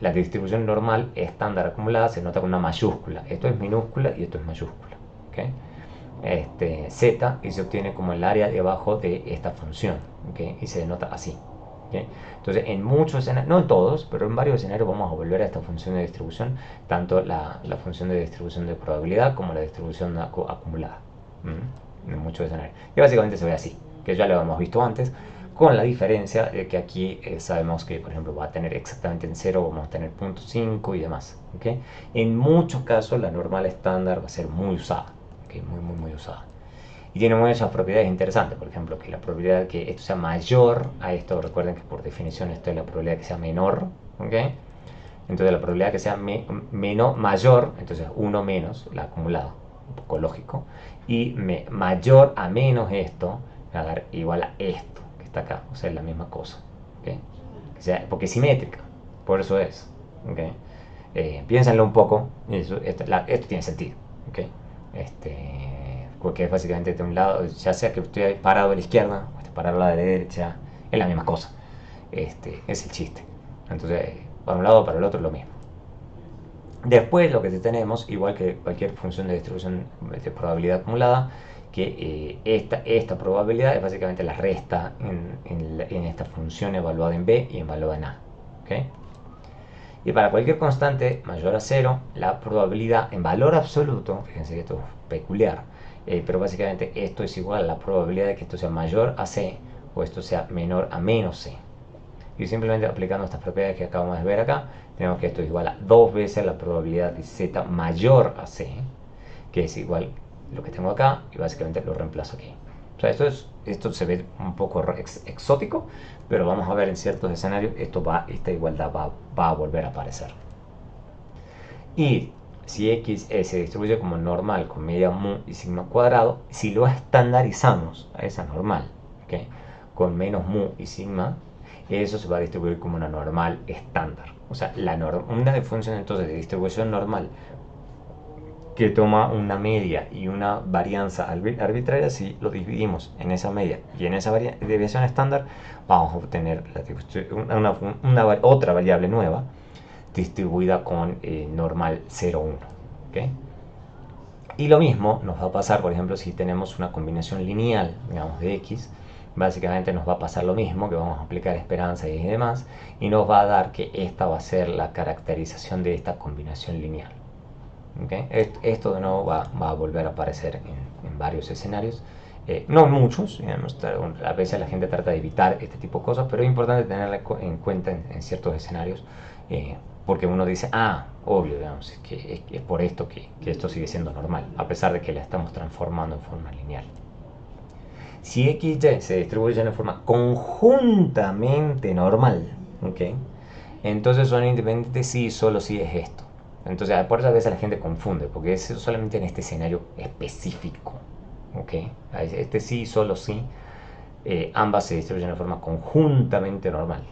La distribución normal estándar acumulada se nota con una mayúscula. Esto es minúscula y esto es mayúscula. ¿Okay? Z y se obtiene como el área debajo de esta función. ¿Okay? Y se denota así. ¿ok? Entonces, en muchos escenarios, no en todos, pero en varios escenarios vamos a volver a esta función de distribución, tanto la función de distribución de probabilidad como la distribución acumulada. En muchos escenarios. Y básicamente se ve así, que ya lo hemos visto antes, con la diferencia de que aquí sabemos que, por ejemplo, va a tener exactamente en 0, vamos a tener 0.5 y demás. ¿Okay? En muchos casos la normal estándar va a ser muy usada, ¿okay? Muy usada. Y tiene muchas propiedades interesantes, por ejemplo, que la probabilidad de que esto sea mayor a esto, recuerden que por definición esto es la probabilidad de que sea menor, ¿ok? Entonces la probabilidad de que sea mayor, entonces 1 menos la acumulada, un poco lógico, y mayor a menos esto, va a dar igual a esto, que está acá, o sea, es la misma cosa, ¿ok? O sea, porque es simétrica, por eso es, ¿ok? Piénsenlo un poco, esto tiene sentido, ¿ok? Porque es básicamente de un lado, ya sea que esté parado a la izquierda o esté parado a la derecha, es la misma cosa. Es el chiste. Entonces, para un lado o para el otro es lo mismo. Después lo que tenemos, igual que cualquier función de distribución de probabilidad acumulada, que esta probabilidad es básicamente la resta en esta función evaluada en B y evaluada en A. ¿Okay? Y para cualquier constante mayor a 0, la probabilidad en valor absoluto, fíjense que esto es peculiar, pero básicamente esto es igual a la probabilidad de que esto sea mayor a C o esto sea menor a menos C. Y simplemente aplicando estas propiedades que acabamos de ver acá, tenemos que esto es igual a 2 veces la probabilidad de Z mayor a C, que es igual a lo que tengo acá, y básicamente lo reemplazo aquí. O sea, esto se ve un poco exótico, pero vamos a ver en ciertos escenarios, esta igualdad va a volver a aparecer. Y si X se distribuye como normal con media mu y sigma cuadrado, si lo estandarizamos a esa normal, ¿okay? Con menos mu y sigma, eso se va a distribuir como una normal estándar. O sea, una función entonces de distribución normal que toma una media y una varianza arbitraria, si lo dividimos en esa media y en esa desviación estándar, vamos a obtener otra variable nueva distribuida con normal 0,1. ¿Okay? Y lo mismo nos va a pasar, por ejemplo, si tenemos una combinación lineal, digamos, de X, básicamente nos va a pasar lo mismo, que vamos a aplicar esperanza y demás, y nos va a dar que esta va a ser la caracterización de esta combinación lineal. ¿Okay? Esto de nuevo va a volver a aparecer en varios escenarios. No en muchos, digamos, a veces la gente trata de evitar este tipo de cosas, pero es importante tenerla en cuenta en ciertos escenarios, porque uno dice, obvio, digamos, es por esto que esto sigue siendo normal, a pesar de que la estamos transformando en forma lineal. Si X y se distribuyen en forma conjuntamente normal, ¿okay? Entonces son independientes si y solo si es esto. Entonces, por eso a veces la gente confunde, porque es solamente en este escenario específico. ¿Okay? Este sí, solo sí, ambas se distribuyen de forma conjuntamente normal.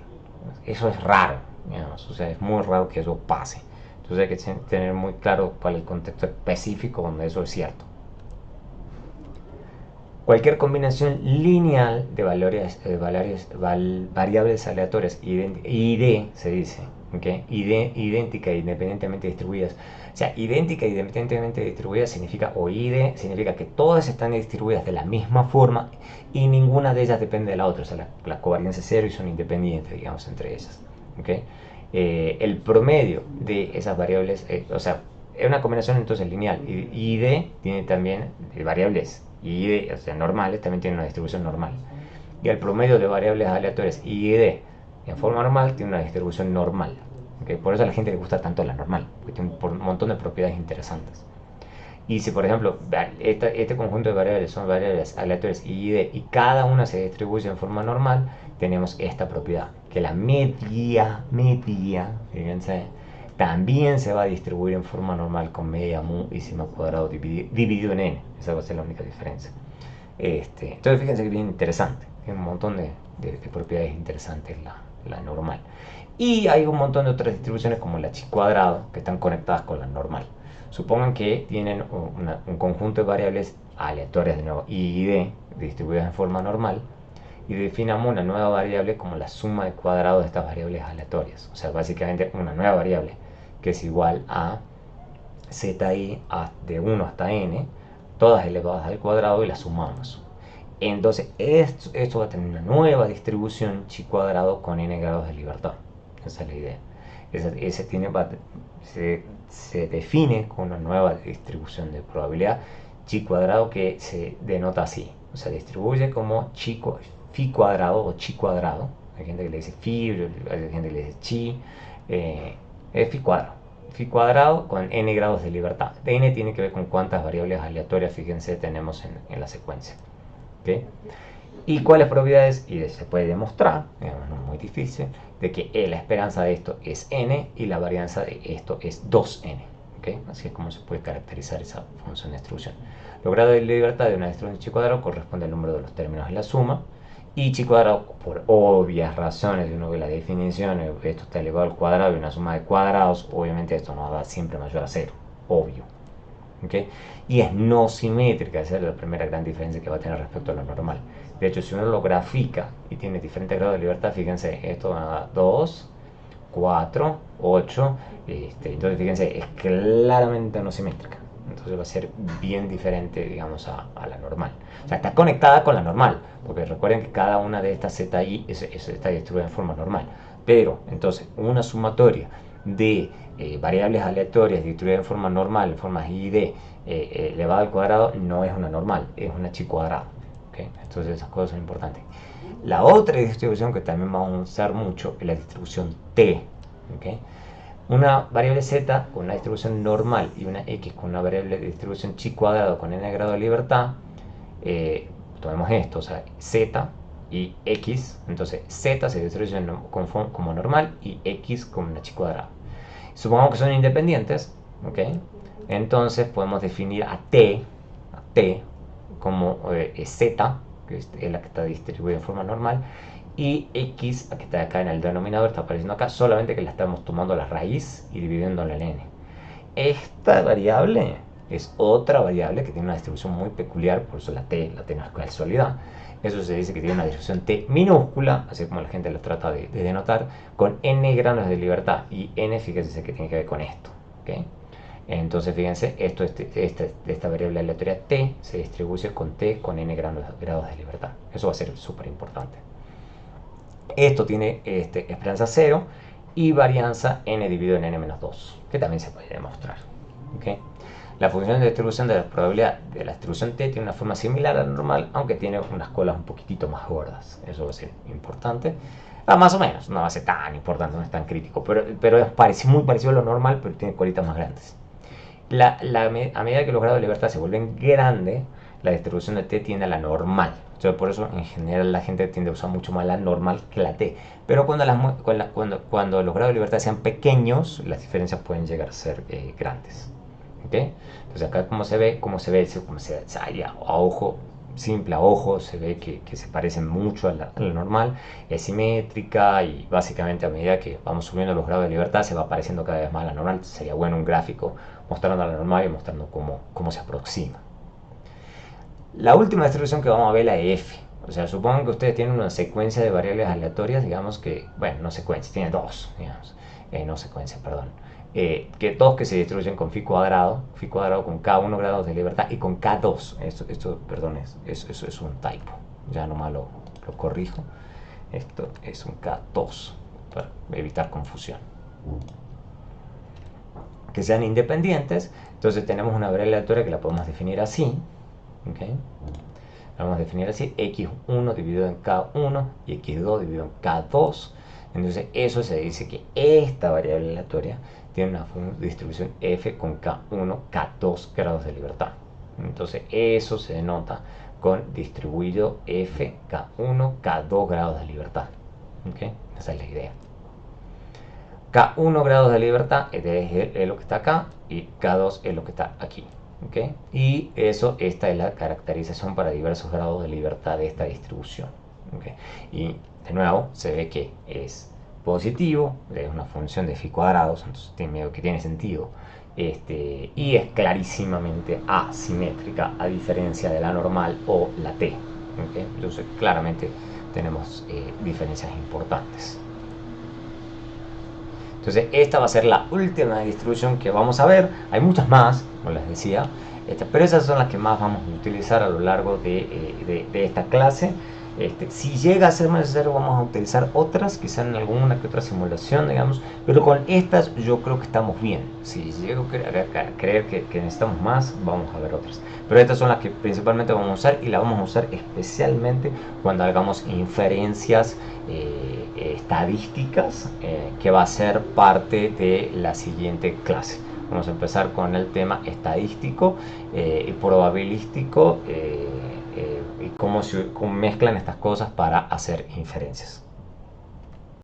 Eso es raro, digamos, o sea, es muy raro que eso pase. Entonces hay que tener muy claro cuál es el contexto específico donde eso es cierto. Cualquier combinación lineal de variables aleatorias ID se dice, ¿okay? Idéntica e independientemente distribuidas. O sea, idéntica e independientemente distribuidas significa, o ID significa que todas están distribuidas de la misma forma y ninguna de ellas depende de la otra. O sea, la covariancia es cero y son independientes, digamos, entre ellas. ¿Okay? El promedio de esas variables, o sea, es una combinación entonces lineal. ID tiene también variables o sea, normales, también tiene una distribución normal. Y el promedio de variables aleatorias y d en forma normal tiene una distribución normal. ¿Okay? Por eso a la gente le gusta tanto la normal, porque tiene un montón de propiedades interesantes. Y si, por ejemplo, este conjunto de variables son variables aleatorias y d y cada una se distribuye en forma normal, tenemos esta propiedad, que la media, fíjense, también se va a distribuir en forma normal con media mu y sigma cuadrado dividido en n. Esa va a ser la única diferencia. Entonces fíjense que es bien interesante. Tiene un montón de propiedades interesantes la normal. Y hay un montón de otras distribuciones como la chi cuadrado que están conectadas con la normal. Supongan que tienen un conjunto de variables aleatorias de nuevo y d distribuidas en forma normal y definamos una nueva variable como la suma de cuadrados de estas variables aleatorias. O sea, básicamente una nueva variable que es igual a zi de 1 hasta n, todas elevadas al cuadrado y las sumamos. Entonces esto va a tener una nueva distribución chi cuadrado con n grados de libertad. Esa es la idea. Ese tiene, se define con una nueva distribución de probabilidad chi cuadrado que se denota así. O sea, distribuye como phi cuadrado o chi cuadrado. Hay gente que le dice phi, hay gente que le dice chi. Es phi cuadrado. Phi cuadrado con n grados de libertad. N tiene que ver con cuántas variables aleatorias, fíjense, tenemos en la secuencia. ¿Okay? ¿Y cuáles propiedades? Y se puede demostrar, digamos, no es muy difícil, de que la esperanza de esto es n y la varianza de esto es 2n. ¿Okay? Así es como se puede caracterizar esa función de distribución. Los grados de libertad de una distribución chi cuadrado corresponde al número de los términos de la suma. Y chi cuadrado, por obvias razones, si uno ve la definición, esto está elevado al cuadrado y una suma de cuadrados, obviamente esto nos da siempre mayor a 0, obvio. ¿Okay? Y es no simétrica, esa es la primera gran diferencia que va a tener respecto a lo normal. De hecho, si uno lo grafica y tiene diferentes grados de libertad, fíjense, esto va a dar 2, 4, 8, entonces fíjense, es claramente no simétrica. Entonces va a ser bien diferente, digamos, a la normal. O sea, está conectada con la normal, porque recuerden que cada una de estas ZI está distribuida en forma normal. Pero, entonces, una sumatoria de variables aleatorias distribuidas en forma normal, en forma I y D, elevado al cuadrado, no es una normal, es una chi cuadrada. ¿Okay? Entonces esas cosas son importantes. La otra distribución que también vamos a usar mucho es la distribución T. ¿Okay? Una variable z con una distribución normal y una x con una variable de distribución chi cuadrado con n grado de libertad, tomemos esto, o sea, z y x, entonces z se distribuye como normal y x como una chi cuadrada. Supongamos que son independientes, ¿ok? Entonces podemos definir a t como z, que es la que está distribuida en forma normal, y x, que está acá en el denominador, está apareciendo acá, solamente que la estamos tomando la raíz y dividiéndola en n. Esta variable es otra variable que tiene una distribución muy peculiar, por eso la t no es casualidad. Eso se dice que tiene una distribución t minúscula, así como la gente lo trata de denotar, con n grados de libertad. Y n, fíjense que tiene que ver con esto. ¿Okay? Entonces, fíjense, esta variable aleatoria t se distribuye con t con n grados de libertad. Eso va a ser súper importante. Esto tiene esperanza 0 y varianza n dividido en n-2, que también se puede demostrar. ¿Okay? La función de distribución de la probabilidad de la distribución t tiene una forma similar a la normal, aunque tiene unas colas un poquitito más gordas. Eso va a ser importante. Más o menos, no va a ser tan importante, no es tan crítico, pero es muy parecido a lo normal, pero tiene colitas más grandes. A medida que los grados de libertad se vuelven grandes, la distribución de t tiende a la normal. Entonces, por eso en general la gente tiende a usar mucho más la normal que la t. Pero cuando los grados de libertad sean pequeños, las diferencias pueden llegar a ser grandes. ¿Okay? Entonces acá como se ve a ojo simple, a ojo, se ve que se parecen mucho a la normal, es simétrica y básicamente a medida que vamos subiendo los grados de libertad se va pareciendo cada vez más a la normal. Sería bueno un gráfico mostrando a la normal y mostrando cómo se aproxima. La última distribución que vamos a ver es la de f. O sea, supongan que ustedes tienen una secuencia de variables aleatorias, digamos que, bueno, no secuencia, tiene dos, digamos, no secuencia, perdón. Que dos que se distribuyen con phi cuadrado con k1 grados de libertad y con k2. Esto perdón, eso es un typo. Ya nomás lo corrijo. Esto es un k2 para evitar confusión. Que sean independientes, entonces tenemos una variable aleatoria que la podemos definir así. ¿Okay? La vamos a definir así: x1 dividido en k1 y x2 dividido en k2. Entonces eso se dice que esta variable aleatoria tiene una distribución f con k1, k2 grados de libertad. Entonces eso se denota con distribuido f, k1, k2 grados de libertad. ¿Okay? Esa es la idea. K1 grados de libertad es lo que está acá y K2 es lo que está aquí. ¿Okay? Y esta es la caracterización para diversos grados de libertad de esta distribución. ¿Okay? Y de nuevo se ve que es positivo, es una función de phi cuadrados, entonces tiene sentido. Y es clarísimamente asimétrica a diferencia de la normal o la t. ¿Okay? Entonces claramente tenemos diferencias importantes. Entonces esta va a ser la última distribución que vamos a ver. Hay muchas más, como les decía, pero esas son las que más vamos a utilizar a lo largo de esta clase. Si llega a ser necesario vamos a utilizar otras, quizá en alguna que otra simulación, digamos, pero con estas yo creo que estamos bien. Si llego a creer que necesitamos más, vamos a ver otras. Pero estas son las que principalmente vamos a usar, y las vamos a usar especialmente cuando hagamos inferencias estadísticas, que va a ser parte de la siguiente clase. Vamos a empezar con el tema estadístico y probabilístico, y cómo se mezclan estas cosas para hacer inferencias.